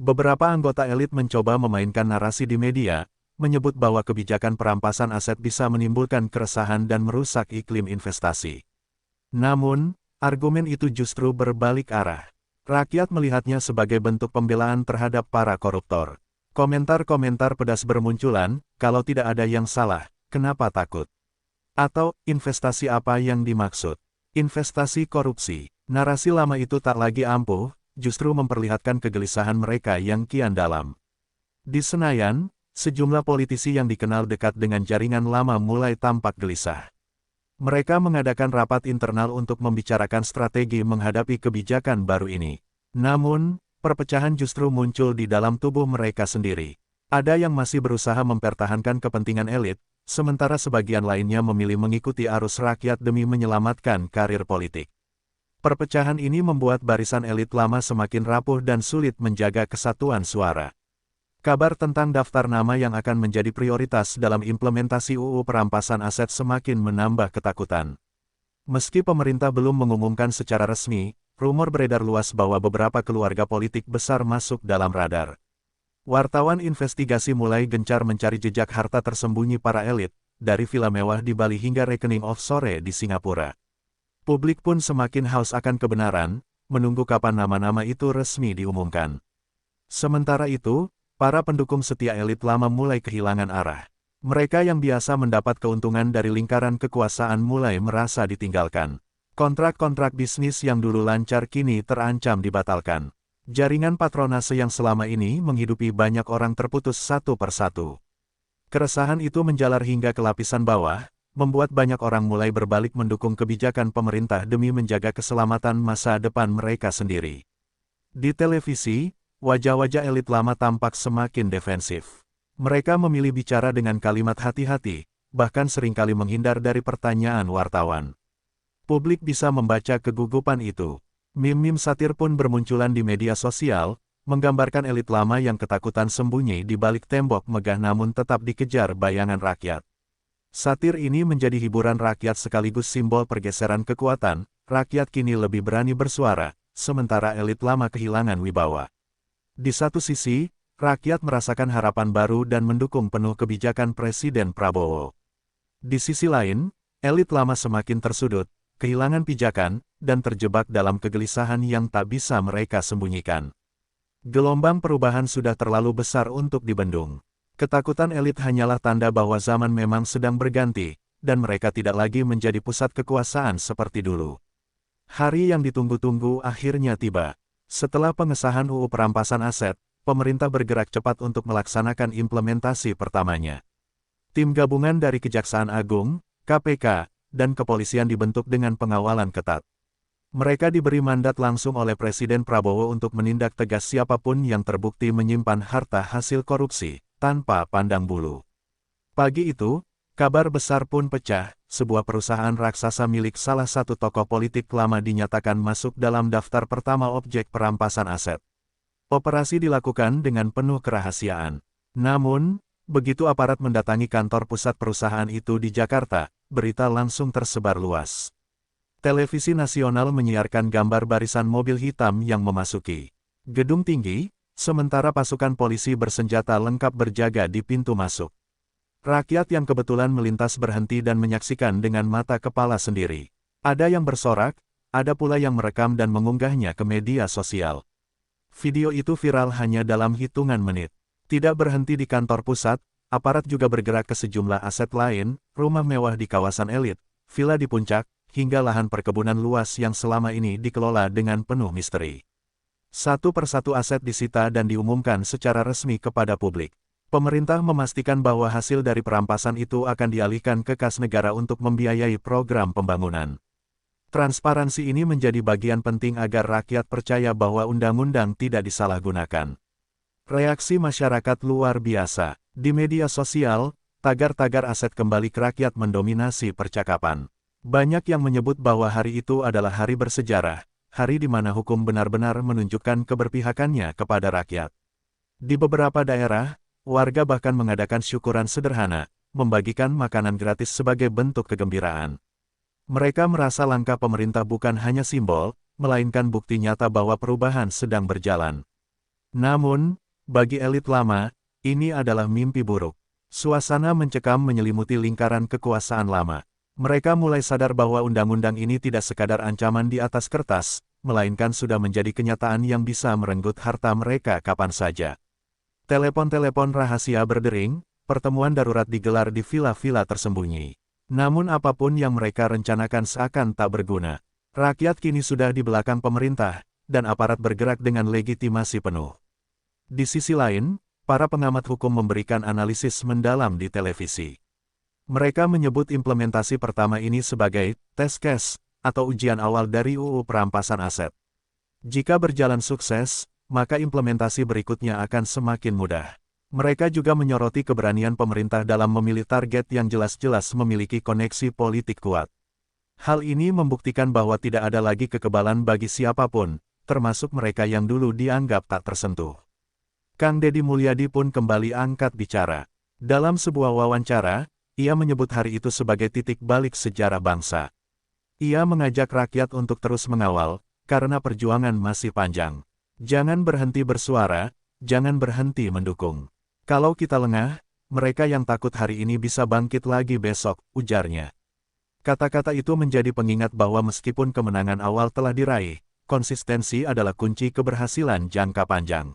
Beberapa anggota elit mencoba memainkan narasi di media, menyebut bahwa kebijakan perampasan aset bisa menimbulkan keresahan dan merusak iklim investasi. Namun, argumen itu justru berbalik arah. Rakyat melihatnya sebagai bentuk pembelaan terhadap para koruptor. Komentar-komentar pedas bermunculan, kalau tidak ada yang salah, kenapa takut? Atau, investasi apa yang dimaksud? Investasi korupsi. Narasi lama itu tak lagi ampuh, justru memperlihatkan kegelisahan mereka yang kian dalam. Di Senayan, sejumlah politisi yang dikenal dekat dengan jaringan lama mulai tampak gelisah. Mereka mengadakan rapat internal untuk membicarakan strategi menghadapi kebijakan baru ini. Namun, perpecahan justru muncul di dalam tubuh mereka sendiri. Ada yang masih berusaha mempertahankan kepentingan elit, sementara sebagian lainnya memilih mengikuti arus rakyat demi menyelamatkan karir politik. Perpecahan ini membuat barisan elit lama semakin rapuh dan sulit menjaga kesatuan suara. Kabar tentang daftar nama yang akan menjadi prioritas dalam implementasi UU perampasan aset semakin menambah ketakutan. Meski pemerintah belum mengumumkan secara resmi, rumor beredar luas bahwa beberapa keluarga politik besar masuk dalam radar. Wartawan investigasi mulai gencar mencari jejak harta tersembunyi para elit, dari villa mewah di Bali hingga rekening offshore di Singapura. Publik pun semakin haus akan kebenaran, menunggu kapan nama-nama itu resmi diumumkan. Sementara itu, para pendukung setia elit lama mulai kehilangan arah. Mereka yang biasa mendapat keuntungan dari lingkaran kekuasaan mulai merasa ditinggalkan. Kontrak-kontrak bisnis yang dulu lancar kini terancam dibatalkan. Jaringan patronase yang selama ini menghidupi banyak orang terputus satu persatu. Keresahan itu menjalar hingga ke lapisan bawah, membuat banyak orang mulai berbalik mendukung kebijakan pemerintah demi menjaga keselamatan masa depan mereka sendiri. Di televisi, wajah-wajah elit lama tampak semakin defensif. Mereka memilih bicara dengan kalimat hati-hati, bahkan seringkali menghindar dari pertanyaan wartawan. Publik bisa membaca kegugupan itu. Meme-meme satir pun bermunculan di media sosial, menggambarkan elit lama yang ketakutan sembunyi di balik tembok megah namun tetap dikejar bayangan rakyat. Satir ini menjadi hiburan rakyat sekaligus simbol pergeseran kekuatan, rakyat kini lebih berani bersuara, sementara elit lama kehilangan wibawa. Di satu sisi, rakyat merasakan harapan baru dan mendukung penuh kebijakan Presiden Prabowo. Di sisi lain, elit lama semakin tersudut, kehilangan pijakan, dan terjebak dalam kegelisahan yang tak bisa mereka sembunyikan. Gelombang perubahan sudah terlalu besar untuk dibendung. Ketakutan elit hanyalah tanda bahwa zaman memang sedang berganti, dan mereka tidak lagi menjadi pusat kekuasaan seperti dulu. Hari yang ditunggu-tunggu akhirnya tiba. Setelah pengesahan UU perampasan aset, pemerintah bergerak cepat untuk melaksanakan implementasi pertamanya. Tim gabungan dari Kejaksaan Agung, KPK, dan kepolisian dibentuk dengan pengawalan ketat. Mereka diberi mandat langsung oleh Presiden Prabowo untuk menindak tegas siapapun yang terbukti menyimpan harta hasil korupsi, tanpa pandang bulu. Pagi itu, kabar besar pun pecah, sebuah perusahaan raksasa milik salah satu tokoh politik lama dinyatakan masuk dalam daftar pertama objek perampasan aset. Operasi dilakukan dengan penuh kerahasiaan. Namun, begitu aparat mendatangi kantor pusat perusahaan itu di Jakarta, berita langsung tersebar luas. Televisi nasional menyiarkan gambar barisan mobil hitam yang memasuki gedung tinggi, sementara pasukan polisi bersenjata lengkap berjaga di pintu masuk. Rakyat yang kebetulan melintas berhenti dan menyaksikan dengan mata kepala sendiri. Ada yang bersorak, ada pula yang merekam dan mengunggahnya ke media sosial. Video itu viral hanya dalam hitungan menit. Tidak berhenti di kantor pusat, aparat juga bergerak ke sejumlah aset lain, rumah mewah di kawasan elit, villa di puncak, hingga lahan perkebunan luas yang selama ini dikelola dengan penuh misteri. Satu persatu aset disita dan diumumkan secara resmi kepada publik. Pemerintah memastikan bahwa hasil dari perampasan itu akan dialihkan ke kas negara untuk membiayai program pembangunan. Transparansi ini menjadi bagian penting agar rakyat percaya bahwa undang-undang tidak disalahgunakan. Reaksi masyarakat luar biasa. Di media sosial, tagar-tagar aset kembali ke rakyat mendominasi percakapan. Banyak yang menyebut bahwa hari itu adalah hari bersejarah, hari di mana hukum benar-benar menunjukkan keberpihakannya kepada rakyat. Di beberapa daerah, warga bahkan mengadakan syukuran sederhana, membagikan makanan gratis sebagai bentuk kegembiraan. Mereka merasa langkah pemerintah bukan hanya simbol, melainkan bukti nyata bahwa perubahan sedang berjalan. Namun, bagi elit lama, ini adalah mimpi buruk. Suasana mencekam menyelimuti lingkaran kekuasaan lama. Mereka mulai sadar bahwa undang-undang ini tidak sekadar ancaman di atas kertas, melainkan sudah menjadi kenyataan yang bisa merenggut harta mereka kapan saja. Telepon-telepon rahasia berdering, pertemuan darurat digelar di villa-villa tersembunyi. Namun apapun yang mereka rencanakan seakan tak berguna. Rakyat kini sudah di belakang pemerintah, dan aparat bergerak dengan legitimasi penuh. Di sisi lain, para pengamat hukum memberikan analisis mendalam di televisi. Mereka menyebut implementasi pertama ini sebagai test case, atau ujian awal dari UU Perampasan Aset. Jika berjalan sukses, maka implementasi berikutnya akan semakin mudah. Mereka juga menyoroti keberanian pemerintah dalam memilih target yang jelas-jelas memiliki koneksi politik kuat. Hal ini membuktikan bahwa tidak ada lagi kekebalan bagi siapapun, termasuk mereka yang dulu dianggap tak tersentuh. Kang Deddy Mulyadi pun kembali angkat bicara. Dalam sebuah wawancara, ia menyebut hari itu sebagai titik balik sejarah bangsa. Ia mengajak rakyat untuk terus mengawal, karena perjuangan masih panjang. Jangan berhenti bersuara, jangan berhenti mendukung. Kalau kita lengah, mereka yang takut hari ini bisa bangkit lagi besok, ujarnya. Kata-kata itu menjadi pengingat bahwa meskipun kemenangan awal telah diraih, konsistensi adalah kunci keberhasilan jangka panjang.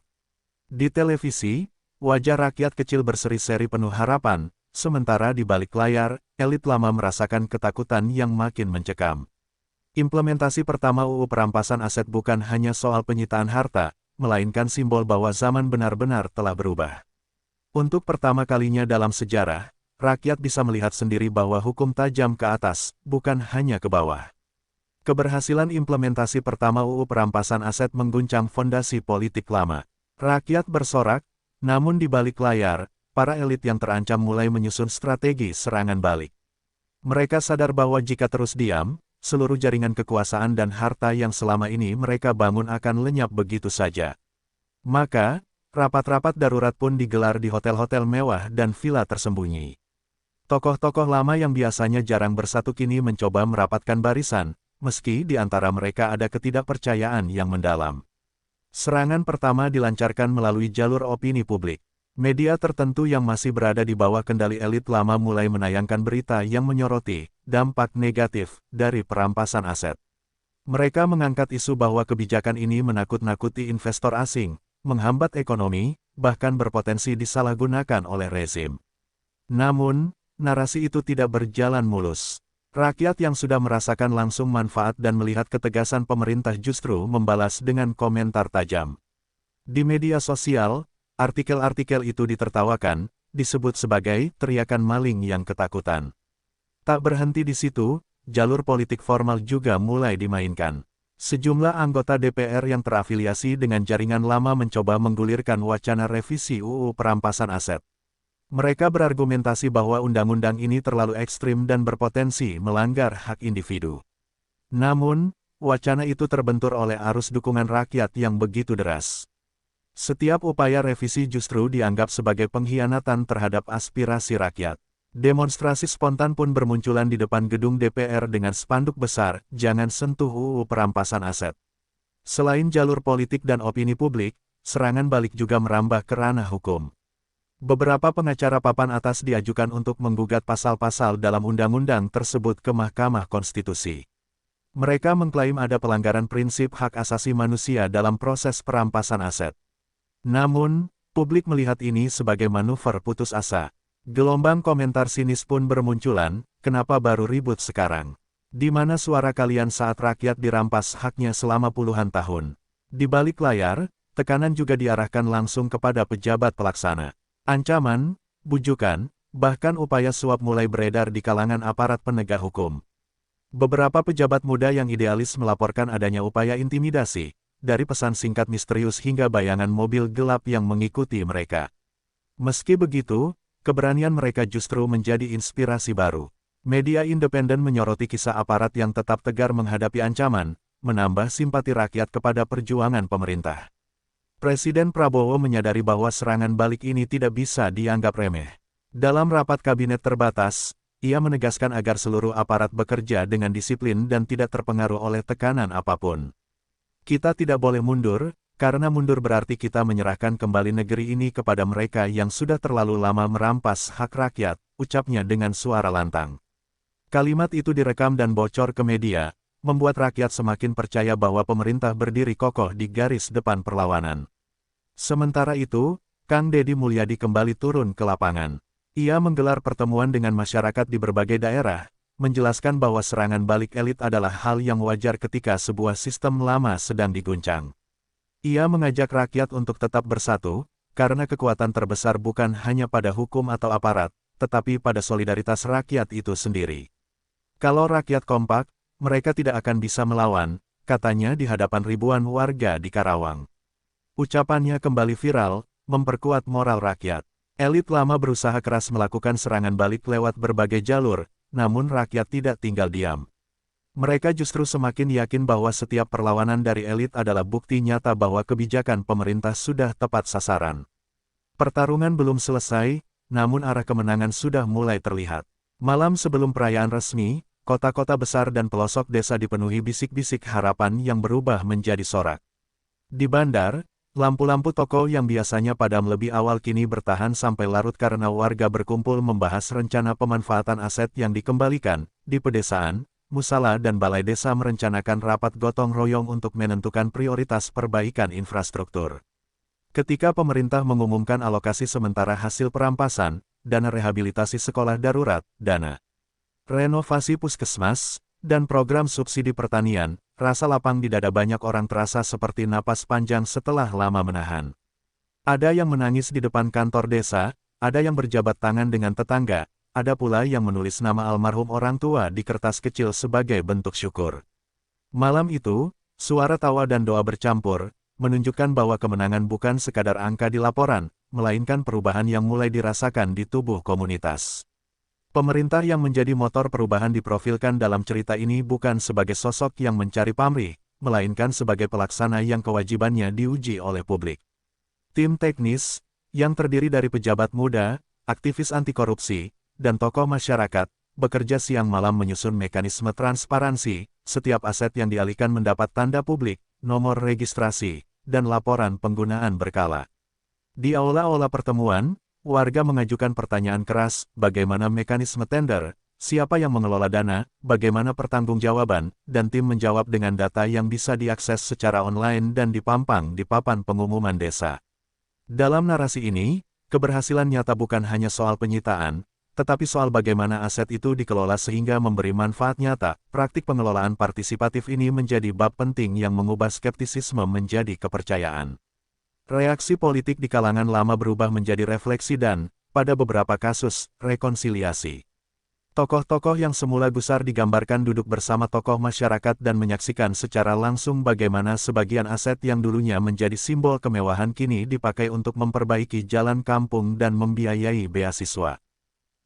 Di televisi, wajah rakyat kecil berseri-seri penuh harapan, sementara di balik layar, elit lama merasakan ketakutan yang makin mencekam. Implementasi pertama UU Perampasan Aset bukan hanya soal penyitaan harta, melainkan simbol bahwa zaman benar-benar telah berubah. Untuk pertama kalinya dalam sejarah, rakyat bisa melihat sendiri bahwa hukum tajam ke atas, bukan hanya ke bawah. Keberhasilan implementasi pertama UU Perampasan Aset mengguncang fondasi politik lama. Rakyat bersorak, namun di balik layar, para elit yang terancam mulai menyusun strategi serangan balik. Mereka sadar bahwa jika terus diam, seluruh jaringan kekuasaan dan harta yang selama ini mereka bangun akan lenyap begitu saja. Maka, rapat-rapat darurat pun digelar di hotel-hotel mewah dan villa tersembunyi. Tokoh-tokoh lama yang biasanya jarang bersatu kini mencoba merapatkan barisan, meski di antara mereka ada ketidakpercayaan yang mendalam. Serangan pertama dilancarkan melalui jalur opini publik. Media tertentu yang masih berada di bawah kendali elit lama mulai menayangkan berita yang menyoroti dampak negatif dari perampasan aset. Mereka mengangkat isu bahwa kebijakan ini menakut-nakuti investor asing, menghambat ekonomi, bahkan berpotensi disalahgunakan oleh rezim. Namun, narasi itu tidak berjalan mulus. Rakyat yang sudah merasakan langsung manfaat dan melihat ketegasan pemerintah justru membalas dengan komentar tajam. Di media sosial, artikel-artikel itu ditertawakan, disebut sebagai teriakan maling yang ketakutan. Tak berhenti di situ, jalur politik formal juga mulai dimainkan. Sejumlah anggota DPR yang terafiliasi dengan jaringan lama mencoba menggulirkan wacana revisi UU Perampasan Aset. Mereka berargumentasi bahwa undang-undang ini terlalu ekstrim dan berpotensi melanggar hak individu. Namun, wacana itu terbentur oleh arus dukungan rakyat yang begitu deras. Setiap upaya revisi justru dianggap sebagai pengkhianatan terhadap aspirasi rakyat. Demonstrasi spontan pun bermunculan di depan gedung DPR dengan spanduk besar, "Jangan sentuh UU Perampasan Aset." Selain jalur politik dan opini publik, serangan balik juga merambah ke ranah hukum. Beberapa pengacara papan atas diajukan untuk menggugat pasal-pasal dalam undang-undang tersebut ke Mahkamah Konstitusi. Mereka mengklaim ada pelanggaran prinsip hak asasi manusia dalam proses perampasan aset. Namun, publik melihat ini sebagai manuver putus asa. Gelombang komentar sinis pun bermunculan, kenapa baru ribut sekarang? Di mana suara kalian saat rakyat dirampas haknya selama puluhan tahun? Di balik layar, tekanan juga diarahkan langsung kepada pejabat pelaksana. Ancaman, bujukan, bahkan upaya suap mulai beredar di kalangan aparat penegak hukum. Beberapa pejabat muda yang idealis melaporkan adanya upaya intimidasi, dari pesan singkat misterius hingga bayangan mobil gelap yang mengikuti mereka. Meski begitu, keberanian mereka justru menjadi inspirasi baru. Media independen menyoroti kisah aparat yang tetap tegar menghadapi ancaman, menambah simpati rakyat kepada perjuangan pemerintah. Presiden Prabowo menyadari bahwa serangan balik ini tidak bisa dianggap remeh. Dalam rapat kabinet terbatas, ia menegaskan agar seluruh aparat bekerja dengan disiplin dan tidak terpengaruh oleh tekanan apapun. Kita tidak boleh mundur, karena mundur berarti kita menyerahkan kembali negeri ini kepada mereka yang sudah terlalu lama merampas hak rakyat, ucapnya dengan suara lantang. Kalimat itu direkam dan bocor ke media, membuat rakyat semakin percaya bahwa pemerintah berdiri kokoh di garis depan perlawanan. Sementara itu, Kang Deddy Mulyadi kembali turun ke lapangan. Ia menggelar pertemuan dengan masyarakat di berbagai daerah, menjelaskan bahwa serangan balik elit adalah hal yang wajar ketika sebuah sistem lama sedang diguncang. Ia mengajak rakyat untuk tetap bersatu, karena kekuatan terbesar bukan hanya pada hukum atau aparat, tetapi pada solidaritas rakyat itu sendiri. Kalau rakyat kompak, mereka tidak akan bisa melawan, katanya di hadapan ribuan warga di Karawang. Ucapannya kembali viral, memperkuat moral rakyat. Elit lama berusaha keras melakukan serangan balik lewat berbagai jalur, namun rakyat tidak tinggal diam. Mereka justru semakin yakin bahwa setiap perlawanan dari elit adalah bukti nyata bahwa kebijakan pemerintah sudah tepat sasaran. Pertarungan belum selesai, namun arah kemenangan sudah mulai terlihat. Malam sebelum perayaan resmi, kota-kota besar dan pelosok desa dipenuhi bisik-bisik harapan yang berubah menjadi sorak. Di bandar, lampu-lampu toko yang biasanya padam lebih awal kini bertahan sampai larut karena warga berkumpul membahas rencana pemanfaatan aset yang dikembalikan. Di pedesaan, Musala dan Balai Desa merencanakan rapat gotong royong untuk menentukan prioritas perbaikan infrastruktur. Ketika pemerintah mengumumkan alokasi sementara hasil perampasan, dana rehabilitasi sekolah darurat, dana renovasi puskesmas, dan program subsidi pertanian, rasa lapang di dada banyak orang terasa seperti napas panjang setelah lama menahan. Ada yang menangis di depan kantor desa, ada yang berjabat tangan dengan tetangga, ada pula yang menulis nama almarhum orang tua di kertas kecil sebagai bentuk syukur. Malam itu, suara tawa dan doa bercampur, menunjukkan bahwa kemenangan bukan sekadar angka di laporan, melainkan perubahan yang mulai dirasakan di tubuh komunitas. Pemerintah yang menjadi motor perubahan diprofilkan dalam cerita ini bukan sebagai sosok yang mencari pamrih, melainkan sebagai pelaksana yang kewajibannya diuji oleh publik. Tim teknis, yang terdiri dari pejabat muda, aktivis anti korupsi, dan tokoh masyarakat, bekerja siang malam menyusun mekanisme transparansi, setiap aset yang dialihkan mendapat tanda publik, nomor registrasi, dan laporan penggunaan berkala. Di aula-aula pertemuan, warga mengajukan pertanyaan keras, bagaimana mekanisme tender, siapa yang mengelola dana, bagaimana pertanggungjawaban, dan tim menjawab dengan data yang bisa diakses secara online dan dipampang di papan pengumuman desa. Dalam narasi ini, keberhasilan nyata bukan hanya soal penyitaan, tetapi soal bagaimana aset itu dikelola sehingga memberi manfaat nyata. Praktik pengelolaan partisipatif ini menjadi bab penting yang mengubah skeptisisme menjadi kepercayaan. Reaksi politik di kalangan lama berubah menjadi refleksi dan, pada beberapa kasus, rekonsiliasi. Tokoh-tokoh yang semula gusar digambarkan duduk bersama tokoh masyarakat dan menyaksikan secara langsung bagaimana sebagian aset yang dulunya menjadi simbol kemewahan kini dipakai untuk memperbaiki jalan kampung dan membiayai beasiswa.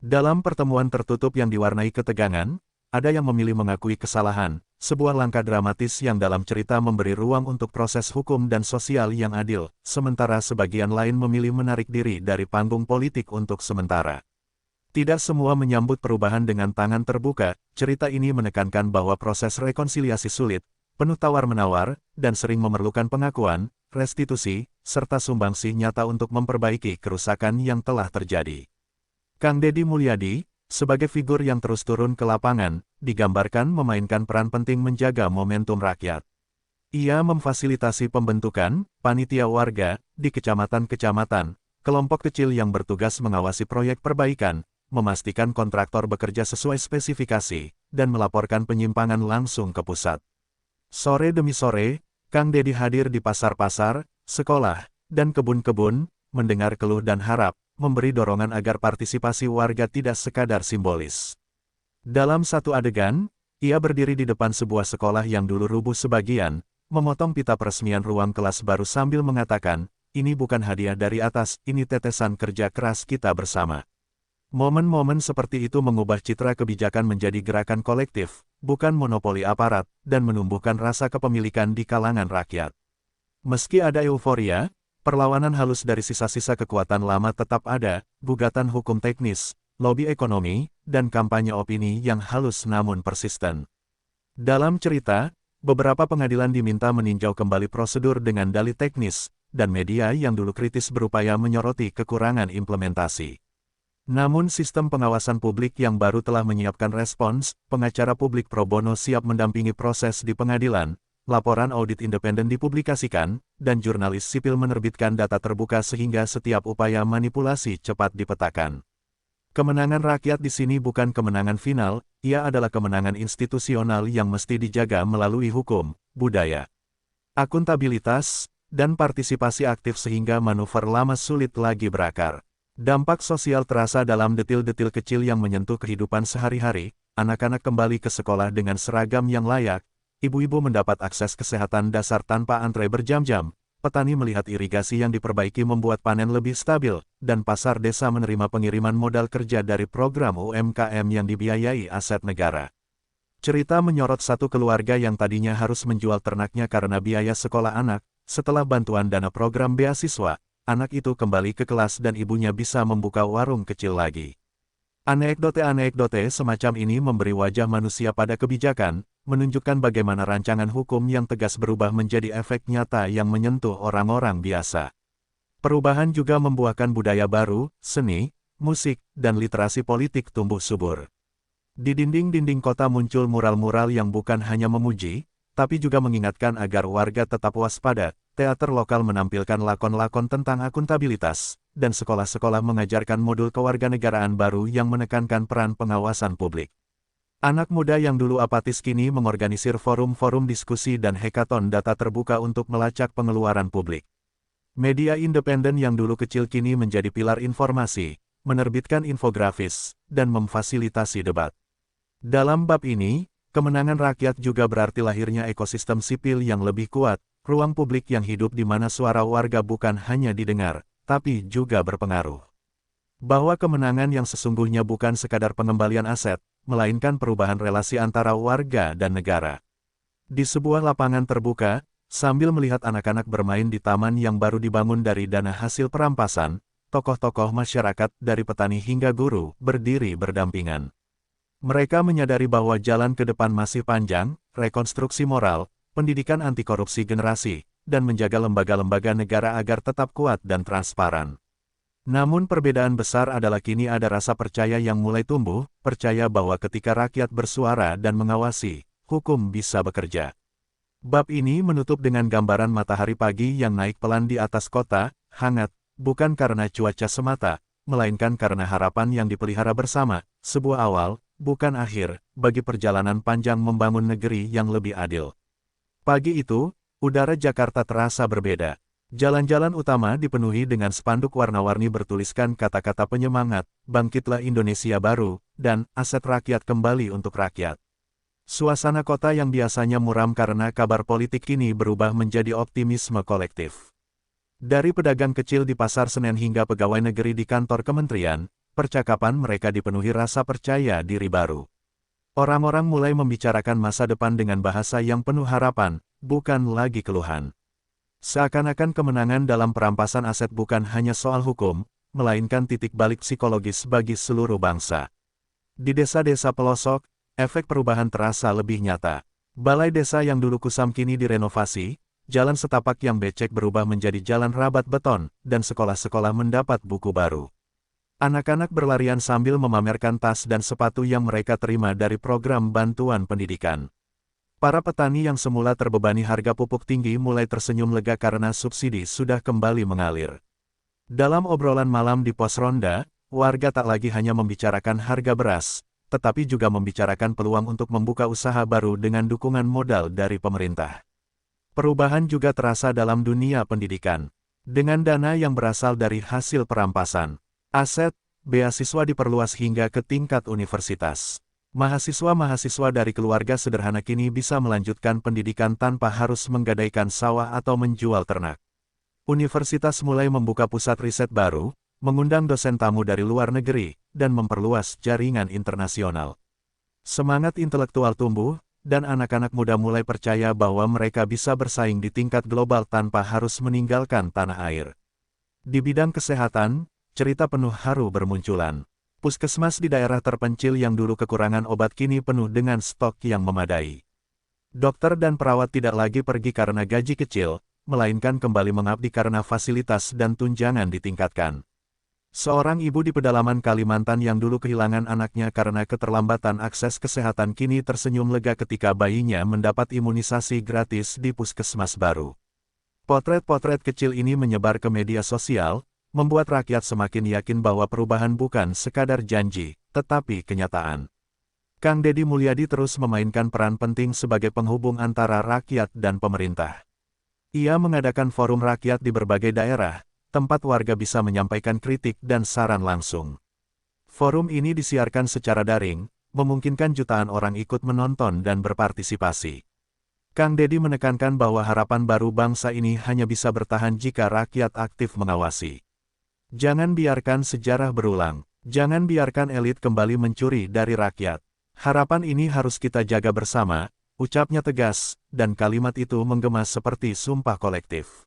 Dalam pertemuan tertutup yang diwarnai ketegangan, ada yang memilih mengakui kesalahan, sebuah langkah dramatis yang dalam cerita memberi ruang untuk proses hukum dan sosial yang adil, sementara sebagian lain memilih menarik diri dari panggung politik untuk sementara. Tidak semua menyambut perubahan dengan tangan terbuka, cerita ini menekankan bahwa proses rekonsiliasi sulit, penuh tawar-menawar, dan sering memerlukan pengakuan, restitusi, serta sumbangsih nyata untuk memperbaiki kerusakan yang telah terjadi. Kang Deddy Mulyadi, sebagai figur yang terus turun ke lapangan, digambarkan memainkan peran penting menjaga momentum rakyat. Ia memfasilitasi pembentukan panitia warga di kecamatan-kecamatan, kelompok kecil yang bertugas mengawasi proyek perbaikan, memastikan kontraktor bekerja sesuai spesifikasi, dan melaporkan penyimpangan langsung ke pusat. Sore demi sore, Kang Deddy hadir di pasar-pasar, sekolah, dan kebun-kebun, mendengar keluh dan harap, memberi dorongan agar partisipasi warga tidak sekadar simbolis. Dalam satu adegan, ia berdiri di depan sebuah sekolah yang dulu rubuh sebagian, memotong pita peresmian ruang kelas baru sambil mengatakan, "Ini bukan hadiah dari atas, ini tetesan kerja keras kita bersama." Momen-momen seperti itu mengubah citra kebijakan menjadi gerakan kolektif, bukan monopoli aparat, dan menumbuhkan rasa kepemilikan di kalangan rakyat. Meski ada euforia, perlawanan halus dari sisa-sisa kekuatan lama tetap ada, gugatan hukum teknis, lobi ekonomi, dan kampanye opini yang halus namun persisten. Dalam cerita, beberapa pengadilan diminta meninjau kembali prosedur dengan dalih teknis, dan media yang dulu kritis berupaya menyoroti kekurangan implementasi. Namun sistem pengawasan publik yang baru telah menyiapkan respons, pengacara publik pro bono siap mendampingi proses di pengadilan, laporan audit independen dipublikasikan, dan jurnalis sipil menerbitkan data terbuka sehingga setiap upaya manipulasi cepat dipetakan. Kemenangan rakyat di sini bukan kemenangan final, ia adalah kemenangan institusional yang mesti dijaga melalui hukum, budaya, akuntabilitas, dan partisipasi aktif sehingga manuver lama sulit lagi berakar. Dampak sosial terasa dalam detil-detil kecil yang menyentuh kehidupan sehari-hari, anak-anak kembali ke sekolah dengan seragam yang layak, ibu-ibu mendapat akses kesehatan dasar tanpa antre berjam-jam, petani melihat irigasi yang diperbaiki membuat panen lebih stabil, dan pasar desa menerima pengiriman modal kerja dari program UMKM yang dibiayai aset negara. Cerita menyorot satu keluarga yang tadinya harus menjual ternaknya karena biaya sekolah anak, setelah bantuan dana program beasiswa. Anak itu kembali ke kelas dan ibunya bisa membuka warung kecil lagi. Anekdote-anekdote semacam ini memberi wajah manusia pada kebijakan, menunjukkan bagaimana rancangan hukum yang tegas berubah menjadi efek nyata yang menyentuh orang-orang biasa. Perubahan juga membuahkan budaya baru, seni, musik, dan literasi politik tumbuh subur. Di dinding-dinding kota muncul mural-mural yang bukan hanya memuji, tapi juga mengingatkan agar warga tetap waspada. Teater lokal menampilkan lakon-lakon tentang akuntabilitas, dan sekolah-sekolah mengajarkan modul kewarganegaraan baru yang menekankan peran pengawasan publik. Anak muda yang dulu apatis kini mengorganisir forum-forum diskusi dan hekaton data terbuka untuk melacak pengeluaran publik. Media independen yang dulu kecil kini menjadi pilar informasi, menerbitkan infografis, dan memfasilitasi debat. Dalam bab ini, kemenangan rakyat juga berarti lahirnya ekosistem sipil yang lebih kuat, ruang publik yang hidup di mana suara warga bukan hanya didengar, tapi juga berpengaruh. Bahwa kemenangan yang sesungguhnya bukan sekadar pengembalian aset, melainkan perubahan relasi antara warga dan negara. Di sebuah lapangan terbuka, sambil melihat anak-anak bermain di taman yang baru dibangun dari dana hasil perampasan, tokoh-tokoh masyarakat dari petani hingga guru berdiri berdampingan. Mereka menyadari bahwa jalan ke depan masih panjang, rekonstruksi moral, pendidikan anti korupsi generasi, dan menjaga lembaga-lembaga negara agar tetap kuat dan transparan. Namun perbedaan besar adalah kini ada rasa percaya yang mulai tumbuh, percaya bahwa ketika rakyat bersuara dan mengawasi, hukum bisa bekerja. Bab ini menutup dengan gambaran matahari pagi yang naik pelan di atas kota, hangat, bukan karena cuaca semata, melainkan karena harapan yang dipelihara bersama, sebuah awal, bukan akhir, bagi perjalanan panjang membangun negeri yang lebih adil. Pagi itu, udara Jakarta terasa berbeda. Jalan-jalan utama dipenuhi dengan spanduk warna-warni bertuliskan kata-kata penyemangat, "Bangkitlah Indonesia Baru," dan "Aset Rakyat Kembali untuk Rakyat." Suasana kota yang biasanya muram karena kabar politik kini berubah menjadi optimisme kolektif. Dari pedagang kecil di Pasar Senen hingga pegawai negeri di kantor kementerian, percakapan mereka dipenuhi rasa percaya diri baru. Orang-orang mulai membicarakan masa depan dengan bahasa yang penuh harapan, bukan lagi keluhan. Seakan-akan kemenangan dalam perampasan aset bukan hanya soal hukum, melainkan titik balik psikologis bagi seluruh bangsa. Di desa-desa pelosok, efek perubahan terasa lebih nyata. Balai desa yang dulu kusam kini direnovasi, jalan setapak yang becek berubah menjadi jalan rabat beton, dan sekolah-sekolah mendapat buku baru. Anak-anak berlarian sambil memamerkan tas dan sepatu yang mereka terima dari program bantuan pendidikan. Para petani yang semula terbebani harga pupuk tinggi mulai tersenyum lega karena subsidi sudah kembali mengalir. Dalam obrolan malam di pos ronda, warga tak lagi hanya membicarakan harga beras, tetapi juga membicarakan peluang untuk membuka usaha baru dengan dukungan modal dari pemerintah. Perubahan juga terasa dalam dunia pendidikan. Dengan dana yang berasal dari hasil perampasan aset, beasiswa diperluas hingga ke tingkat universitas. Mahasiswa-mahasiswa dari keluarga sederhana kini bisa melanjutkan pendidikan tanpa harus menggadaikan sawah atau menjual ternak. Universitas mulai membuka pusat riset baru, mengundang dosen tamu dari luar negeri, dan memperluas jaringan internasional. Semangat intelektual tumbuh, dan anak-anak muda mulai percaya bahwa mereka bisa bersaing di tingkat global tanpa harus meninggalkan tanah air. Di bidang kesehatan, cerita penuh haru bermunculan. Puskesmas di daerah terpencil yang dulu kekurangan obat kini penuh dengan stok yang memadai. Dokter dan perawat tidak lagi pergi karena gaji kecil, melainkan kembali mengabdi karena fasilitas dan tunjangan ditingkatkan. Seorang ibu di pedalaman Kalimantan yang dulu kehilangan anaknya karena keterlambatan akses kesehatan kini tersenyum lega ketika bayinya mendapat imunisasi gratis di puskesmas baru. Potret-potret kecil ini menyebar ke media sosial, membuat rakyat semakin yakin bahwa perubahan bukan sekadar janji, tetapi kenyataan. Kang Deddy Mulyadi terus memainkan peran penting sebagai penghubung antara rakyat dan pemerintah. Ia mengadakan forum rakyat di berbagai daerah, tempat warga bisa menyampaikan kritik dan saran langsung. Forum ini disiarkan secara daring, memungkinkan jutaan orang ikut menonton dan berpartisipasi. Kang Deddy menekankan bahwa harapan baru bangsa ini hanya bisa bertahan jika rakyat aktif mengawasi. Jangan biarkan sejarah berulang, jangan biarkan elit kembali mencuri dari rakyat. Harapan ini harus kita jaga bersama, ucapnya tegas, dan kalimat itu menggema seperti sumpah kolektif.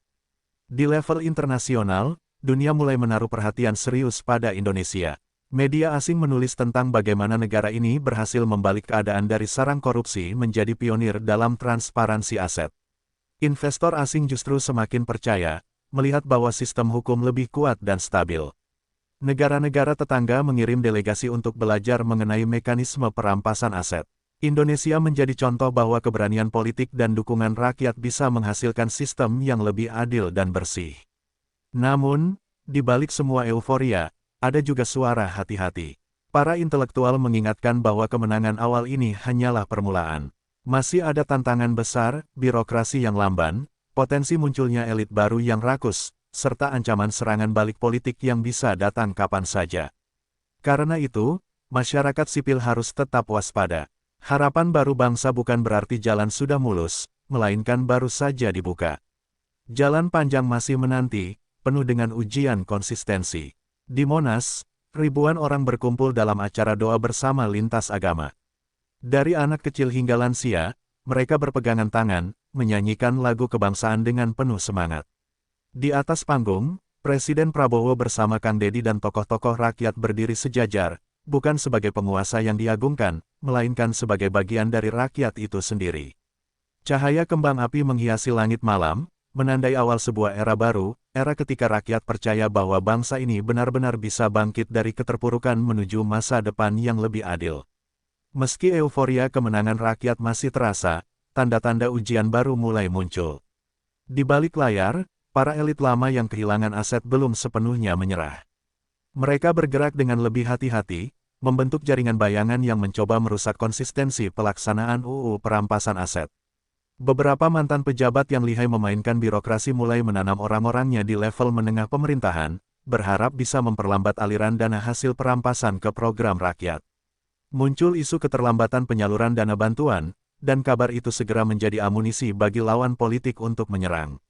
Di level internasional, dunia mulai menaruh perhatian serius pada Indonesia. Media asing menulis tentang bagaimana negara ini berhasil membalik keadaan dari sarang korupsi menjadi pionir dalam transparansi aset. Investor asing justru semakin percaya, melihat bahwa sistem hukum lebih kuat dan stabil. Negara-negara tetangga mengirim delegasi untuk belajar mengenai mekanisme perampasan aset. Indonesia menjadi contoh bahwa keberanian politik dan dukungan rakyat bisa menghasilkan sistem yang lebih adil dan bersih. Namun, di balik semua euforia, ada juga suara hati-hati. Para intelektual mengingatkan bahwa kemenangan awal ini hanyalah permulaan. Masih ada tantangan besar, birokrasi yang lamban, potensi munculnya elit baru yang rakus, serta ancaman serangan balik politik yang bisa datang kapan saja. Karena itu, masyarakat sipil harus tetap waspada. Harapan baru bangsa bukan berarti jalan sudah mulus, melainkan baru saja dibuka. Jalan panjang masih menanti, penuh dengan ujian konsistensi. Di Monas, ribuan orang berkumpul dalam acara doa bersama lintas agama. Dari anak kecil hingga lansia, mereka berpegangan tangan, menyanyikan lagu kebangsaan dengan penuh semangat. Di atas panggung, Presiden Prabowo bersama Kang Deddy dan tokoh-tokoh rakyat berdiri sejajar, bukan sebagai penguasa yang diagungkan, melainkan sebagai bagian dari rakyat itu sendiri. Cahaya kembang api menghiasi langit malam, menandai awal sebuah era baru, era ketika rakyat percaya bahwa bangsa ini benar-benar bisa bangkit dari keterpurukan menuju masa depan yang lebih adil. Meski euforia kemenangan rakyat masih terasa, tanda-tanda ujian baru mulai muncul. Di balik layar, para elit lama yang kehilangan aset belum sepenuhnya menyerah. Mereka bergerak dengan lebih hati-hati, membentuk jaringan bayangan yang mencoba merusak konsistensi pelaksanaan UU perampasan aset. Beberapa mantan pejabat yang lihai memainkan birokrasi mulai menanam orang-orangnya di level menengah pemerintahan, berharap bisa memperlambat aliran dana hasil perampasan ke program rakyat. Muncul isu keterlambatan penyaluran dana bantuan, dan kabar itu segera menjadi amunisi bagi lawan politik untuk menyerang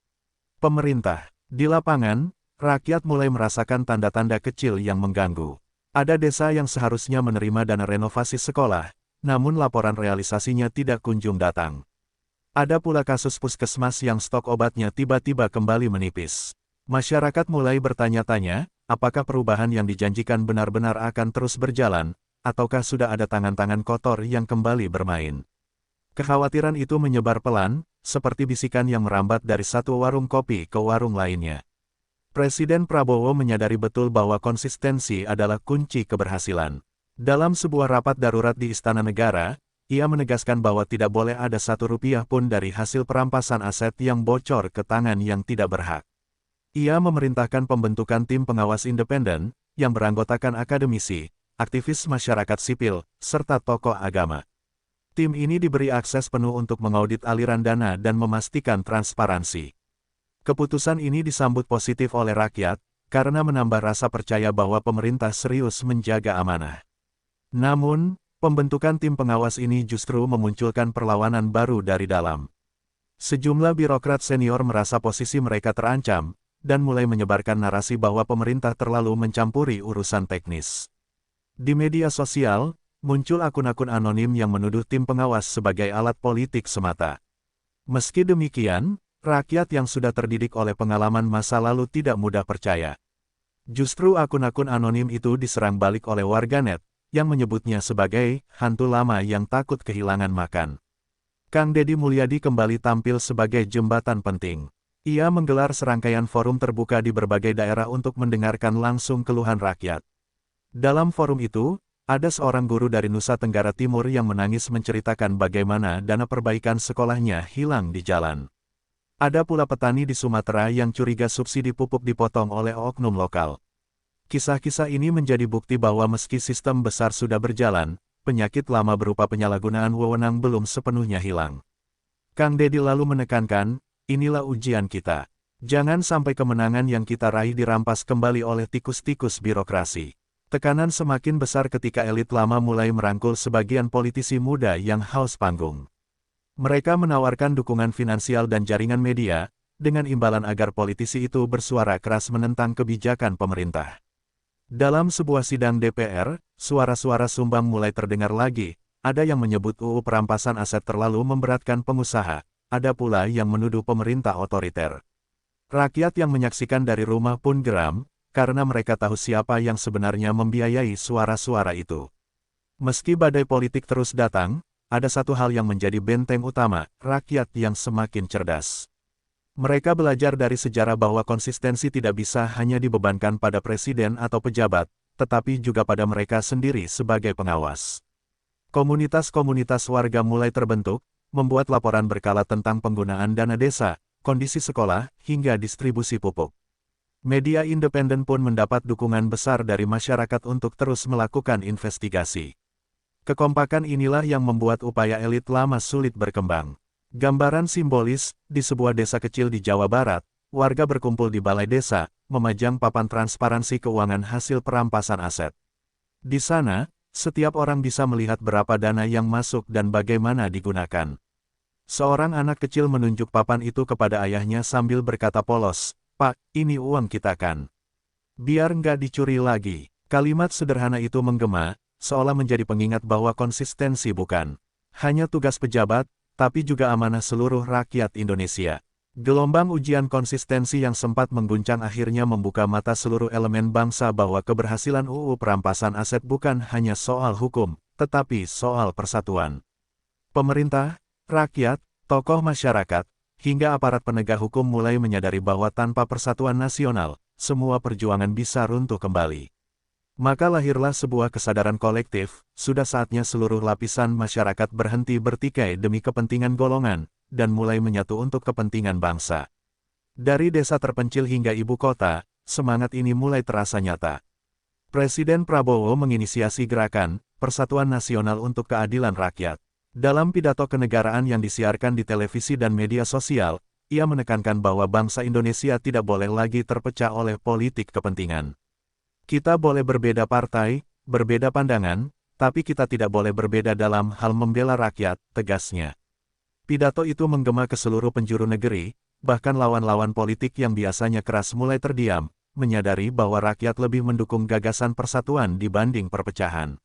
pemerintah. Di lapangan, rakyat mulai merasakan tanda-tanda kecil yang mengganggu. Ada desa yang seharusnya menerima dana renovasi sekolah, namun laporan realisasinya tidak kunjung datang. Ada pula kasus puskesmas yang stok obatnya tiba-tiba kembali menipis. Masyarakat mulai bertanya-tanya, apakah perubahan yang dijanjikan benar-benar akan terus berjalan, ataukah sudah ada tangan-tangan kotor yang kembali bermain. Kekhawatiran itu menyebar pelan, seperti bisikan yang merambat dari satu warung kopi ke warung lainnya. Presiden Prabowo menyadari betul bahwa konsistensi adalah kunci keberhasilan. Dalam sebuah rapat darurat di Istana Negara, ia menegaskan bahwa tidak boleh ada Rp1 pun dari hasil perampasan aset yang bocor ke tangan yang tidak berhak. Ia memerintahkan pembentukan tim pengawas independen, yang beranggotakan akademisi, aktivis masyarakat sipil, serta tokoh agama. Tim ini diberi akses penuh untuk mengaudit aliran dana dan memastikan transparansi. Keputusan ini disambut positif oleh rakyat, karena menambah rasa percaya bahwa pemerintah serius menjaga amanah. Namun, pembentukan tim pengawas ini justru memunculkan perlawanan baru dari dalam. Sejumlah birokrat senior merasa posisi mereka terancam, dan mulai menyebarkan narasi bahwa pemerintah terlalu mencampuri urusan teknis. Di media sosial, muncul akun-akun anonim yang menuduh tim pengawas sebagai alat politik semata. Meski demikian, rakyat yang sudah terdidik oleh pengalaman masa lalu tidak mudah percaya. Justru akun-akun anonim itu diserang balik oleh warganet, yang menyebutnya sebagai hantu lama yang takut kehilangan makan. Kang Deddy Mulyadi kembali tampil sebagai jembatan penting. Ia menggelar serangkaian forum terbuka di berbagai daerah untuk mendengarkan langsung keluhan rakyat. Dalam forum itu, ada seorang guru dari Nusa Tenggara Timur yang menangis menceritakan bagaimana dana perbaikan sekolahnya hilang di jalan. Ada pula petani di Sumatera yang curiga subsidi pupuk dipotong oleh oknum lokal. Kisah-kisah ini menjadi bukti bahwa meski sistem besar sudah berjalan, penyakit lama berupa penyalahgunaan wewenang belum sepenuhnya hilang. Kang Deddy lalu menekankan, inilah ujian kita. Jangan sampai kemenangan yang kita raih dirampas kembali oleh tikus-tikus birokrasi. Tekanan semakin besar ketika elit lama mulai merangkul sebagian politisi muda yang haus panggung. Mereka menawarkan dukungan finansial dan jaringan media, dengan imbalan agar politisi itu bersuara keras menentang kebijakan pemerintah. Dalam sebuah sidang DPR, suara-suara sumbang mulai terdengar lagi, ada yang menyebut UU perampasan aset terlalu memberatkan pengusaha, ada pula yang menuduh pemerintah otoriter. Rakyat yang menyaksikan dari rumah pun geram, karena mereka tahu siapa yang sebenarnya membiayai suara-suara itu. Meski badai politik terus datang, ada satu hal yang menjadi benteng utama, rakyat yang semakin cerdas. Mereka belajar dari sejarah bahwa konsistensi tidak bisa hanya dibebankan pada presiden atau pejabat, tetapi juga pada mereka sendiri sebagai pengawas. Komunitas-komunitas warga mulai terbentuk, membuat laporan berkala tentang penggunaan dana desa, kondisi sekolah, hingga distribusi pupuk. Media independen pun mendapat dukungan besar dari masyarakat untuk terus melakukan investigasi. Kekompakan inilah yang membuat upaya elit lama sulit berkembang. Gambaran simbolis, di sebuah desa kecil di Jawa Barat, warga berkumpul di balai desa, memajang papan transparansi keuangan hasil perampasan aset. Di sana, setiap orang bisa melihat berapa dana yang masuk dan bagaimana digunakan. Seorang anak kecil menunjuk papan itu kepada ayahnya sambil berkata polos, "Pak, ini uang kita kan? Biar nggak dicuri lagi." Kalimat sederhana itu menggema, seolah menjadi pengingat bahwa konsistensi bukan hanya tugas pejabat, tapi juga amanah seluruh rakyat Indonesia. Gelombang ujian konsistensi yang sempat mengguncang akhirnya membuka mata seluruh elemen bangsa bahwa keberhasilan UU perampasan aset bukan hanya soal hukum, tetapi soal persatuan. Pemerintah, rakyat, tokoh masyarakat, hingga aparat penegak hukum mulai menyadari bahwa tanpa persatuan nasional, semua perjuangan bisa runtuh kembali. Maka lahirlah sebuah kesadaran kolektif, sudah saatnya seluruh lapisan masyarakat berhenti bertikai demi kepentingan golongan, dan mulai menyatu untuk kepentingan bangsa. Dari desa terpencil hingga ibu kota, semangat ini mulai terasa nyata. Presiden Prabowo menginisiasi gerakan Persatuan Nasional untuk Keadilan Rakyat. Dalam pidato kenegaraan yang disiarkan di televisi dan media sosial, ia menekankan bahwa bangsa Indonesia tidak boleh lagi terpecah oleh politik kepentingan. Kita boleh berbeda partai, berbeda pandangan, tapi kita tidak boleh berbeda dalam hal membela rakyat, tegasnya. Pidato itu menggema ke seluruh penjuru negeri, bahkan lawan-lawan politik yang biasanya keras mulai terdiam, menyadari bahwa rakyat lebih mendukung gagasan persatuan dibanding perpecahan.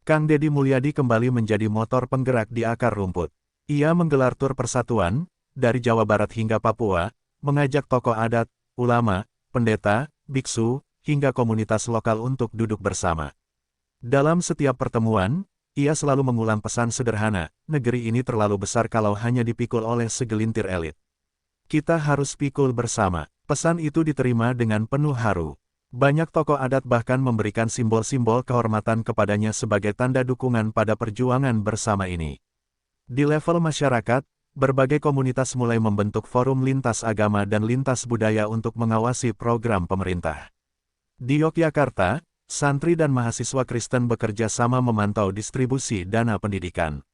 Kang Deddy Mulyadi kembali menjadi motor penggerak di akar rumput. Ia menggelar tur persatuan, dari Jawa Barat hingga Papua, mengajak tokoh adat, ulama, pendeta, biksu, hingga komunitas lokal untuk duduk bersama. Dalam setiap pertemuan, ia selalu mengulang pesan sederhana, negeri ini terlalu besar kalau hanya dipikul oleh segelintir elit. Kita harus pikul bersama. Pesan itu diterima dengan penuh haru. Banyak tokoh adat bahkan memberikan simbol-simbol kehormatan kepadanya sebagai tanda dukungan pada perjuangan bersama ini. Di level masyarakat, berbagai komunitas mulai membentuk forum lintas agama dan lintas budaya untuk mengawasi program pemerintah. Di Yogyakarta, santri dan mahasiswa Kristen bekerja sama memantau distribusi dana pendidikan.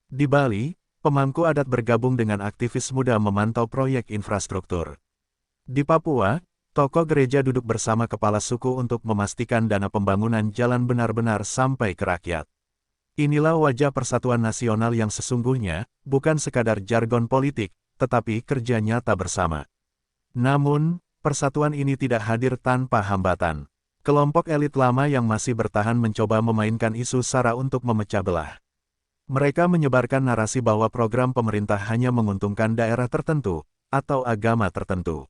Di Bali, pemangku adat bergabung dengan aktivis muda memantau proyek infrastruktur. Di Papua, tokoh gereja duduk bersama kepala suku untuk memastikan dana pembangunan jalan benar-benar sampai ke rakyat. Inilah wajah persatuan nasional yang sesungguhnya, bukan sekadar jargon politik, tetapi kerja nyata bersama. Namun, persatuan ini tidak hadir tanpa hambatan. Kelompok elit lama yang masih bertahan mencoba memainkan isu SARA untuk memecah belah. Mereka menyebarkan narasi bahwa program pemerintah hanya menguntungkan daerah tertentu, atau agama tertentu.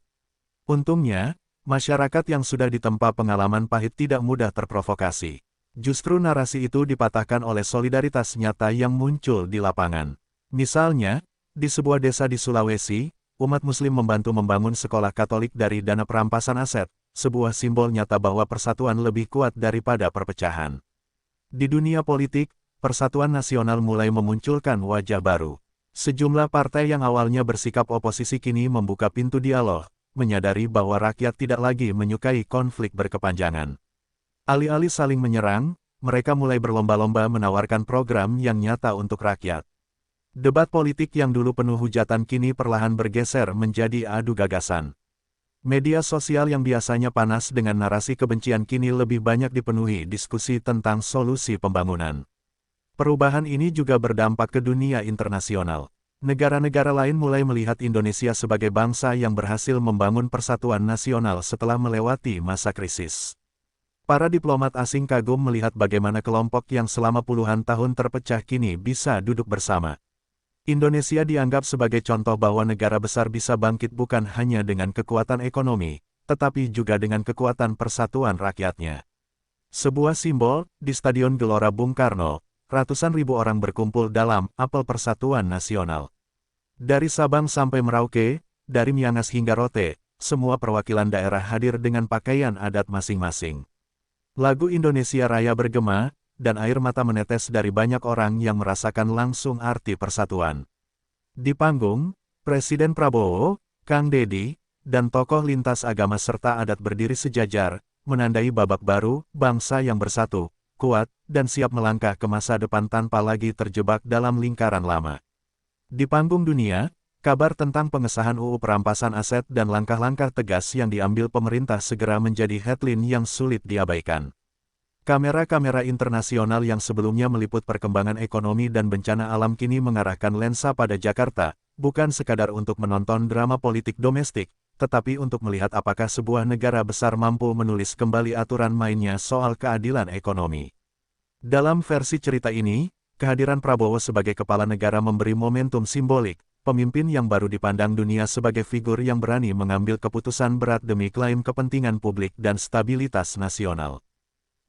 Untungnya, masyarakat yang sudah ditempa pengalaman pahit tidak mudah terprovokasi. Justru narasi itu dipatahkan oleh solidaritas nyata yang muncul di lapangan. Misalnya, di sebuah desa di Sulawesi, umat Muslim membantu membangun sekolah Katolik dari dana perampasan aset, sebuah simbol nyata bahwa persatuan lebih kuat daripada perpecahan. Di dunia politik, persatuan nasional mulai memunculkan wajah baru. Sejumlah partai yang awalnya bersikap oposisi kini membuka pintu dialog, menyadari bahwa rakyat tidak lagi menyukai konflik berkepanjangan. Alih-alih saling menyerang, mereka mulai berlomba-lomba menawarkan program yang nyata untuk rakyat. Debat politik yang dulu penuh hujatan kini perlahan bergeser menjadi adu gagasan. Media sosial yang biasanya panas dengan narasi kebencian kini lebih banyak dipenuhi diskusi tentang solusi pembangunan. Perubahan ini juga berdampak ke dunia internasional. Negara-negara lain mulai melihat Indonesia sebagai bangsa yang berhasil membangun persatuan nasional setelah melewati masa krisis. Para diplomat asing kagum melihat bagaimana kelompok yang selama puluhan tahun terpecah kini bisa duduk bersama. Indonesia dianggap sebagai contoh bahwa negara besar bisa bangkit bukan hanya dengan kekuatan ekonomi, tetapi juga dengan kekuatan persatuan rakyatnya. Sebuah simbol, di Stadion Gelora Bung Karno, ratusan ribu orang berkumpul dalam apel persatuan nasional. Dari Sabang sampai Merauke, dari Miangas hingga Rote, semua perwakilan daerah hadir dengan pakaian adat masing-masing. Lagu Indonesia Raya bergema, dan air mata menetes dari banyak orang yang merasakan langsung arti persatuan. Di panggung, Presiden Prabowo, Kang Deddy, dan tokoh lintas agama serta adat berdiri sejajar, menandai babak baru, bangsa yang bersatu, kuat, dan siap melangkah ke masa depan tanpa lagi terjebak dalam lingkaran lama. Di panggung dunia, kabar tentang pengesahan UU perampasan aset dan langkah-langkah tegas yang diambil pemerintah segera menjadi headline yang sulit diabaikan. Kamera-kamera internasional yang sebelumnya meliput perkembangan ekonomi dan bencana alam kini mengarahkan lensa pada Jakarta, bukan sekadar untuk menonton drama politik domestik, tetapi untuk melihat apakah sebuah negara besar mampu menulis kembali aturan mainnya soal keadilan ekonomi. Dalam versi cerita ini, kehadiran Prabowo sebagai kepala negara memberi momentum simbolik, pemimpin yang baru dipandang dunia sebagai figur yang berani mengambil keputusan berat demi klaim kepentingan publik dan stabilitas nasional.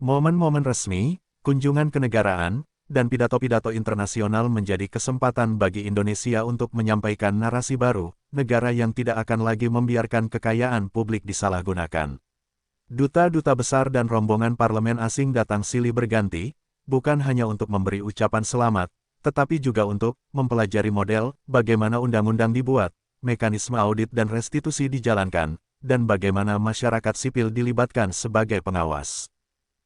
Momen-momen resmi, kunjungan kenegaraan, dan pidato-pidato internasional menjadi kesempatan bagi Indonesia untuk menyampaikan narasi baru, negara yang tidak akan lagi membiarkan kekayaan publik disalahgunakan. Duta-duta besar dan rombongan parlemen asing datang silih berganti, bukan hanya untuk memberi ucapan selamat, tetapi juga untuk mempelajari model, bagaimana undang-undang dibuat, mekanisme audit dan restitusi dijalankan, dan bagaimana masyarakat sipil dilibatkan sebagai pengawas.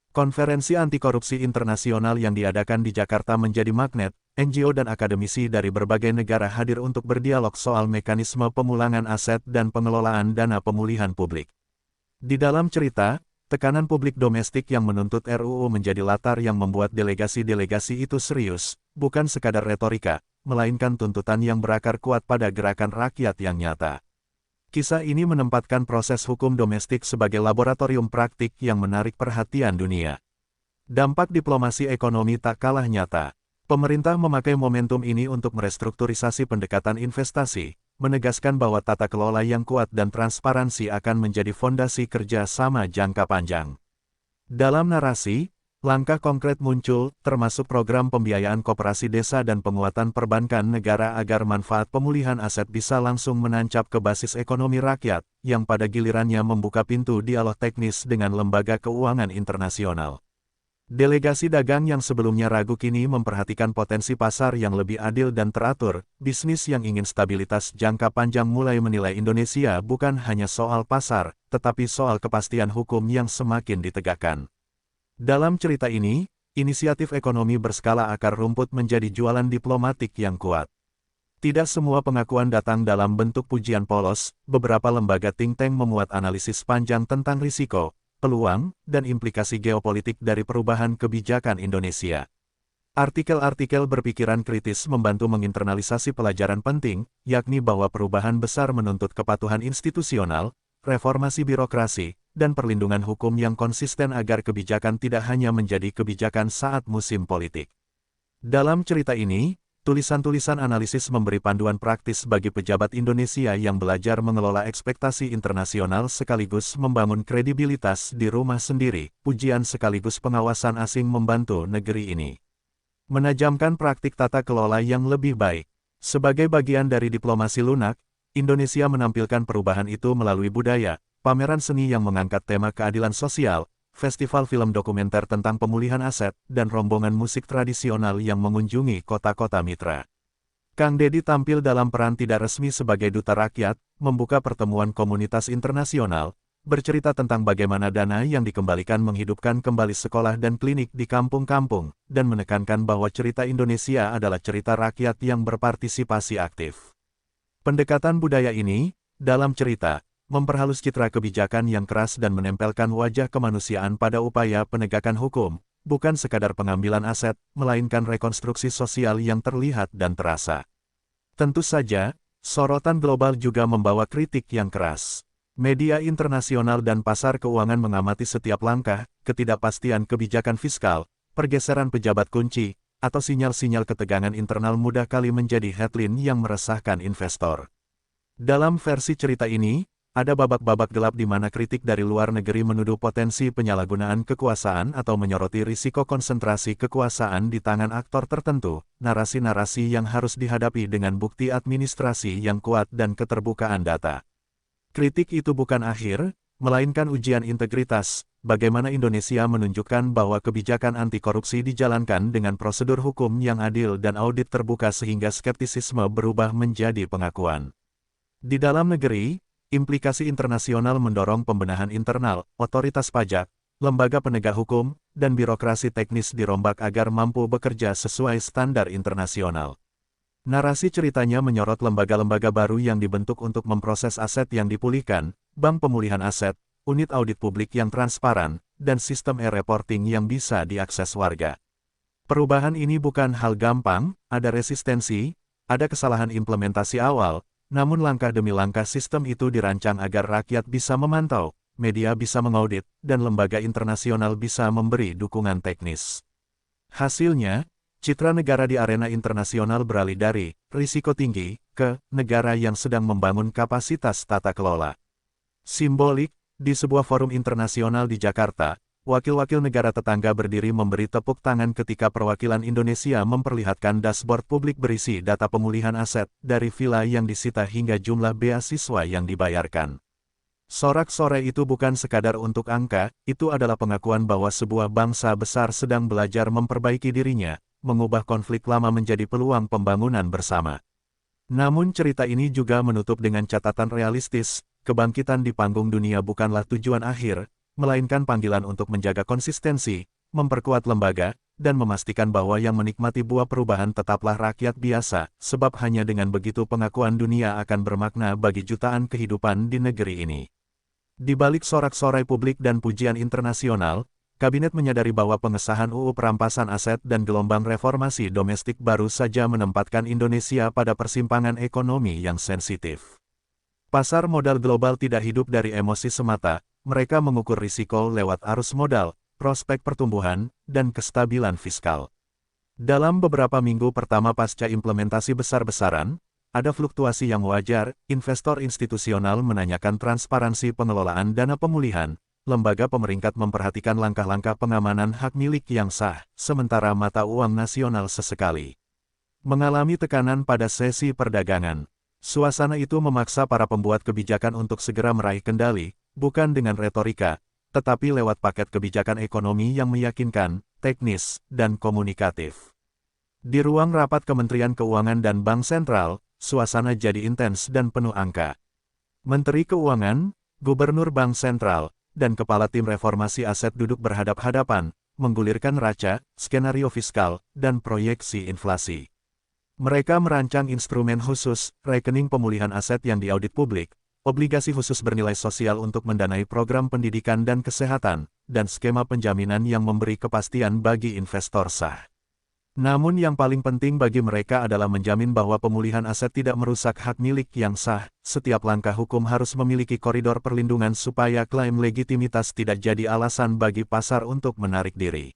Konferensi anti korupsi internasional yang diadakan di Jakarta menjadi magnet, NGO dan akademisi dari berbagai negara hadir untuk berdialog soal mekanisme pemulangan aset dan pengelolaan dana pemulihan publik. Di dalam cerita, tekanan publik domestik yang menuntut RUU menjadi latar yang membuat delegasi-delegasi itu serius, bukan sekadar retorika, melainkan tuntutan yang berakar kuat pada gerakan rakyat yang nyata. Kisah ini menempatkan proses hukum domestik sebagai laboratorium praktik yang menarik perhatian dunia. Dampak diplomasi ekonomi tak kalah nyata. Pemerintah memakai momentum ini untuk merestrukturisasi pendekatan investasi, menegaskan bahwa tata kelola yang kuat dan transparansi akan menjadi fondasi kerja sama jangka panjang. Dalam narasi, langkah konkret muncul, termasuk program pembiayaan koperasi desa dan penguatan perbankan negara agar manfaat pemulihan aset bisa langsung menancap ke basis ekonomi rakyat, yang pada gilirannya membuka pintu dialog teknis dengan lembaga keuangan internasional. Delegasi dagang yang sebelumnya ragu kini memperhatikan potensi pasar yang lebih adil dan teratur. Bisnis yang ingin stabilitas jangka panjang mulai menilai Indonesia bukan hanya soal pasar, tetapi soal kepastian hukum yang semakin ditegakkan. Dalam cerita ini, inisiatif ekonomi berskala akar rumput menjadi jualan diplomatik yang kuat. Tidak semua pengakuan datang dalam bentuk pujian polos. Beberapa lembaga think tank memuat analisis panjang tentang risiko, peluang, dan implikasi geopolitik dari perubahan kebijakan Indonesia. Artikel-artikel berpikiran kritis membantu menginternalisasi pelajaran penting, yakni bahwa perubahan besar menuntut kepatuhan institusional, reformasi birokrasi, dan perlindungan hukum yang konsisten agar kebijakan tidak hanya menjadi kebijakan saat musim politik. Dalam cerita ini, tulisan-tulisan analisis memberi panduan praktis bagi pejabat Indonesia yang belajar mengelola ekspektasi internasional sekaligus membangun kredibilitas di rumah sendiri. Pujian sekaligus pengawasan asing membantu negeri ini menajamkan praktik tata kelola yang lebih baik. Sebagai bagian dari diplomasi lunak, Indonesia menampilkan perubahan itu melalui budaya, pameran seni yang mengangkat tema keadilan sosial, festival film dokumenter tentang pemulihan aset, dan rombongan musik tradisional yang mengunjungi kota-kota mitra. Kang Deddy tampil dalam peran tidak resmi sebagai duta rakyat, membuka pertemuan komunitas internasional, bercerita tentang bagaimana dana yang dikembalikan menghidupkan kembali sekolah dan klinik di kampung-kampung, dan menekankan bahwa cerita Indonesia adalah cerita rakyat yang berpartisipasi aktif. Pendekatan budaya ini, dalam cerita, memperhalus citra kebijakan yang keras dan menempelkan wajah kemanusiaan pada upaya penegakan hukum, bukan sekadar pengambilan aset, melainkan rekonstruksi sosial yang terlihat dan terasa. Tentu saja, sorotan global juga membawa kritik yang keras. Media internasional dan pasar keuangan mengamati setiap langkah, ketidakpastian kebijakan fiskal, pergeseran pejabat kunci, atau sinyal-sinyal ketegangan internal mudah kali menjadi headline yang meresahkan investor. Dalam versi cerita ini, ada babak-babak gelap di mana kritik dari luar negeri menuduh potensi penyalahgunaan kekuasaan atau menyoroti risiko konsentrasi kekuasaan di tangan aktor tertentu, narasi-narasi yang harus dihadapi dengan bukti administrasi yang kuat dan keterbukaan data. Kritik itu bukan akhir, melainkan ujian integritas, bagaimana Indonesia menunjukkan bahwa kebijakan anti-korupsi dijalankan dengan prosedur hukum yang adil dan audit terbuka sehingga skeptisisme berubah menjadi pengakuan. Di dalam negeri, implikasi internasional mendorong pembenahan internal, otoritas pajak, lembaga penegak hukum, dan birokrasi teknis dirombak agar mampu bekerja sesuai standar internasional. Narasi ceritanya menyorot lembaga-lembaga baru yang dibentuk untuk memproses aset yang dipulihkan, bank pemulihan aset, unit audit publik yang transparan, dan sistem e-reporting yang bisa diakses warga. Perubahan ini bukan hal gampang, ada resistensi, ada kesalahan implementasi awal, namun langkah demi langkah sistem itu dirancang agar rakyat bisa memantau, media bisa mengaudit, dan lembaga internasional bisa memberi dukungan teknis. Hasilnya, citra negara di arena internasional beralih dari risiko tinggi ke negara yang sedang membangun kapasitas tata kelola. Simbolik, di sebuah forum internasional di Jakarta, wakil-wakil negara tetangga berdiri memberi tepuk tangan ketika perwakilan Indonesia memperlihatkan dashboard publik berisi data pemulihan aset, dari villa yang disita hingga jumlah beasiswa yang dibayarkan. Sorak-sorai itu bukan sekadar untuk angka, itu adalah pengakuan bahwa sebuah bangsa besar sedang belajar memperbaiki dirinya, mengubah konflik lama menjadi peluang pembangunan bersama. Namun cerita ini juga menutup dengan catatan realistis, kebangkitan di panggung dunia bukanlah tujuan akhir, melainkan panggilan untuk menjaga konsistensi, memperkuat lembaga, dan memastikan bahwa yang menikmati buah perubahan tetaplah rakyat biasa, sebab hanya dengan begitu pengakuan dunia akan bermakna bagi jutaan kehidupan di negeri ini. Di balik sorak-sorai publik dan pujian internasional, Kabinet menyadari bahwa pengesahan UU Perampasan Aset dan gelombang reformasi domestik baru saja menempatkan Indonesia pada persimpangan ekonomi yang sensitif. Pasar modal global tidak hidup dari emosi semata, mereka mengukur risiko lewat arus modal, prospek pertumbuhan, dan kestabilan fiskal. Dalam beberapa minggu pertama pasca implementasi besar-besaran, ada fluktuasi yang wajar, investor institusional menanyakan transparansi pengelolaan dana pemulihan, lembaga pemeringkat memperhatikan langkah-langkah pengamanan hak milik yang sah, sementara mata uang nasional sesekali mengalami tekanan pada sesi perdagangan. Suasana itu memaksa para pembuat kebijakan untuk segera meraih kendali, bukan dengan retorika, tetapi lewat paket kebijakan ekonomi yang meyakinkan, teknis, dan komunikatif. Di ruang rapat Kementerian Keuangan dan Bank Sentral, suasana jadi intens dan penuh angka. Menteri Keuangan, Gubernur Bank Sentral, dan Kepala Tim Reformasi Aset duduk berhadap-hadapan, menggulirkan raca, skenario fiskal, dan proyeksi inflasi. Mereka merancang instrumen khusus, rekening pemulihan aset yang diaudit publik, obligasi khusus bernilai sosial untuk mendanai program pendidikan dan kesehatan, dan skema penjaminan yang memberi kepastian bagi investor sah. Namun yang paling penting bagi mereka adalah menjamin bahwa pemulihan aset tidak merusak hak milik yang sah. Setiap langkah hukum harus memiliki koridor perlindungan supaya klaim legitimitas tidak jadi alasan bagi pasar untuk menarik diri.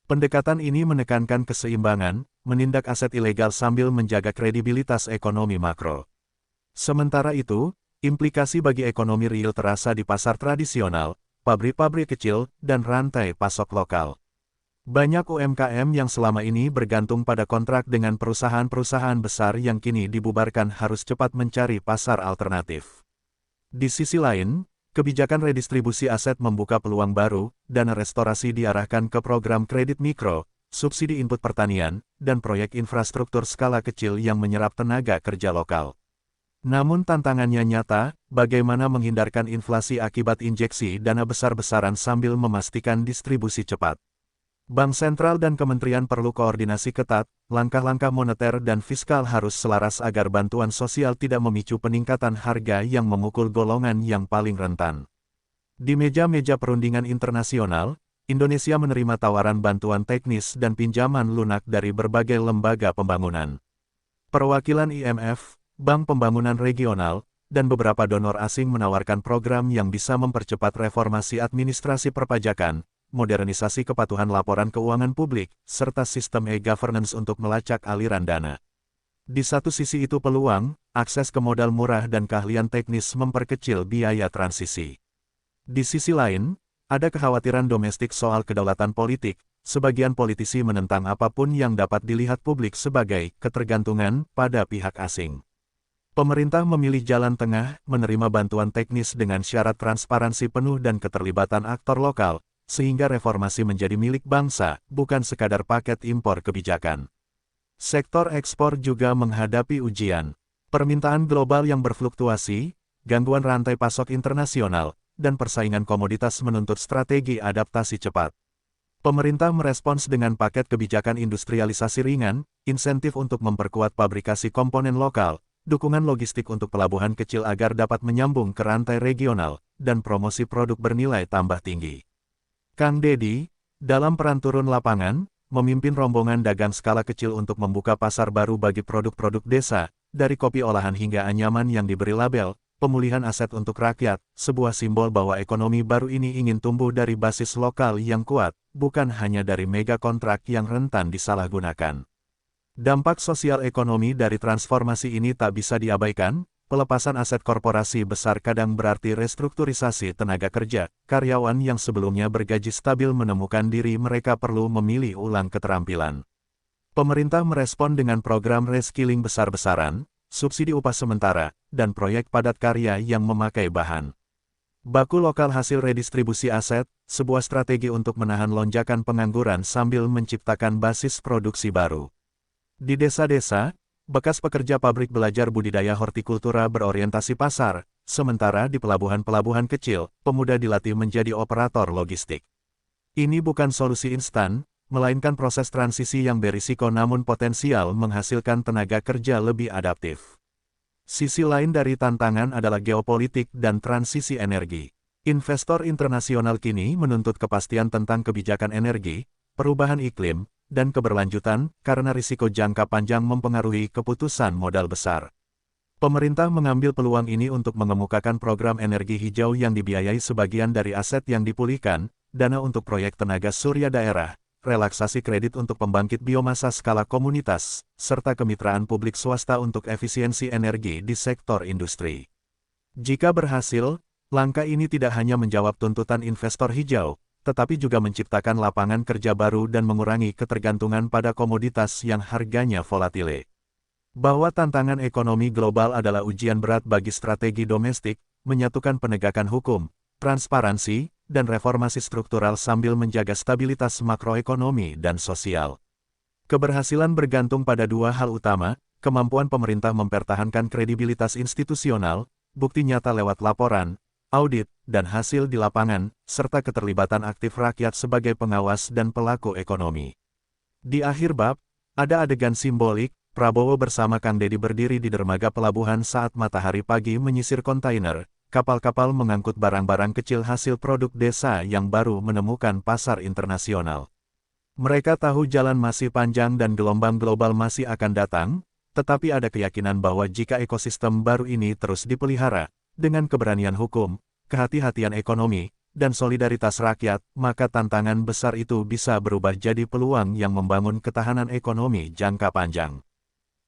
Pendekatan ini menekankan keseimbangan, menindak aset ilegal sambil menjaga kredibilitas ekonomi makro. Sementara itu, implikasi bagi ekonomi real terasa di pasar tradisional, pabrik-pabrik kecil, dan rantai pasok lokal. Banyak UMKM yang selama ini bergantung pada kontrak dengan perusahaan-perusahaan besar yang kini dibubarkan harus cepat mencari pasar alternatif. Di sisi lain, kebijakan redistribusi aset membuka peluang baru, dana restorasi diarahkan ke program kredit mikro, subsidi input pertanian, dan proyek infrastruktur skala kecil yang menyerap tenaga kerja lokal. Namun tantangannya nyata, bagaimana menghindarkan inflasi akibat injeksi dana besar-besaran sambil memastikan distribusi cepat. Bank sentral dan kementerian perlu koordinasi ketat, langkah-langkah moneter dan fiskal harus selaras agar bantuan sosial tidak memicu peningkatan harga yang memukul golongan yang paling rentan. Di meja-meja perundingan internasional, Indonesia menerima tawaran bantuan teknis dan pinjaman lunak dari berbagai lembaga pembangunan. Perwakilan IMF, Bank Pembangunan Regional, dan beberapa donor asing menawarkan program yang bisa mempercepat reformasi administrasi perpajakan, modernisasi kepatuhan laporan keuangan publik, serta sistem e-governance untuk melacak aliran dana. Di satu sisi itu peluang, akses ke modal murah dan keahlian teknis memperkecil biaya transisi. Di sisi lain, ada kekhawatiran domestik soal kedaulatan politik, sebagian politisi menentang apapun yang dapat dilihat publik sebagai ketergantungan pada pihak asing. Pemerintah memilih jalan tengah, menerima bantuan teknis dengan syarat transparansi penuh dan keterlibatan aktor lokal, sehingga reformasi menjadi milik bangsa, bukan sekadar paket impor kebijakan. Sektor ekspor juga menghadapi ujian. Permintaan global yang berfluktuasi, gangguan rantai pasok internasional, dan persaingan komoditas menuntut strategi adaptasi cepat. Pemerintah merespons dengan paket kebijakan industrialisasi ringan, insentif untuk memperkuat pabrikasi komponen lokal, dukungan logistik untuk pelabuhan kecil agar dapat menyambung ke rantai regional, dan promosi produk bernilai tambah tinggi. Kang Deddy, dalam peran turun lapangan, memimpin rombongan dagang skala kecil untuk membuka pasar baru bagi produk-produk desa, dari kopi olahan hingga anyaman yang diberi label, pemulihan aset untuk rakyat, sebuah simbol bahwa ekonomi baru ini ingin tumbuh dari basis lokal yang kuat, bukan hanya dari mega kontrak yang rentan disalahgunakan. Dampak sosial ekonomi dari transformasi ini tak bisa diabaikan. Pelepasan aset korporasi besar kadang berarti restrukturisasi tenaga kerja. Karyawan yang sebelumnya bergaji stabil menemukan diri mereka perlu memilih ulang keterampilan. Pemerintah merespon dengan program reskilling besar-besaran, subsidi upah sementara, dan proyek padat karya yang memakai bahan baku lokal hasil redistribusi aset, sebuah strategi untuk menahan lonjakan pengangguran sambil menciptakan basis produksi baru. Di desa-desa, bekas pekerja pabrik belajar budidaya hortikultura berorientasi pasar, sementara di pelabuhan-pelabuhan kecil, pemuda dilatih menjadi operator logistik. Ini bukan solusi instan, melainkan proses transisi yang berisiko namun potensial menghasilkan tenaga kerja lebih adaptif. Sisi lain dari tantangan adalah geopolitik dan transisi energi. Investor internasional kini menuntut kepastian tentang kebijakan energi, perubahan iklim, dan keberlanjutan karena risiko jangka panjang mempengaruhi keputusan modal besar. Pemerintah mengambil peluang ini untuk mengemukakan program energi hijau yang dibiayai sebagian dari aset yang dipulihkan, dana untuk proyek tenaga surya daerah, relaksasi kredit untuk pembangkit biomasa skala komunitas, serta kemitraan publik swasta untuk efisiensi energi di sektor industri. Jika berhasil, langkah ini tidak hanya menjawab tuntutan investor hijau, tetapi juga menciptakan lapangan kerja baru dan mengurangi ketergantungan pada komoditas yang harganya volatile. Bahwa tantangan ekonomi global adalah ujian berat bagi strategi domestik, menyatukan penegakan hukum, transparansi, dan reformasi struktural sambil menjaga stabilitas makroekonomi dan sosial. Keberhasilan bergantung pada dua hal utama, kemampuan pemerintah mempertahankan kredibilitas institusional, bukti nyata lewat laporan, audit, dan hasil di lapangan, serta keterlibatan aktif rakyat sebagai pengawas dan pelaku ekonomi. Di akhir bab, ada adegan simbolik, Prabowo bersama Kang Deddy berdiri di dermaga pelabuhan saat matahari pagi menyisir kontainer, kapal-kapal mengangkut barang-barang kecil hasil produk desa yang baru menemukan pasar internasional. Mereka tahu jalan masih panjang dan gelombang global masih akan datang, tetapi ada keyakinan bahwa jika ekosistem baru ini terus dipelihara, dengan keberanian hukum, kehati-hatian ekonomi, dan solidaritas rakyat, maka tantangan besar itu bisa berubah jadi peluang yang membangun ketahanan ekonomi jangka panjang.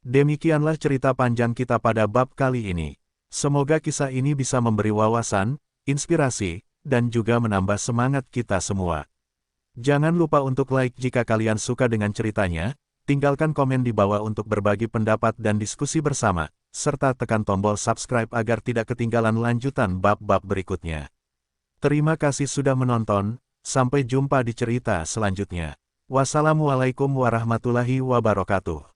Demikianlah cerita panjang kita pada bab kali ini. Semoga kisah ini bisa memberi wawasan, inspirasi, dan juga menambah semangat kita semua. Jangan lupa untuk like jika kalian suka dengan ceritanya, tinggalkan komen di bawah untuk berbagi pendapat dan diskusi bersama, serta tekan tombol subscribe agar tidak ketinggalan lanjutan bab-bab berikutnya. Terima kasih sudah menonton, sampai jumpa di cerita selanjutnya. Wassalamualaikum warahmatullahi wabarakatuh.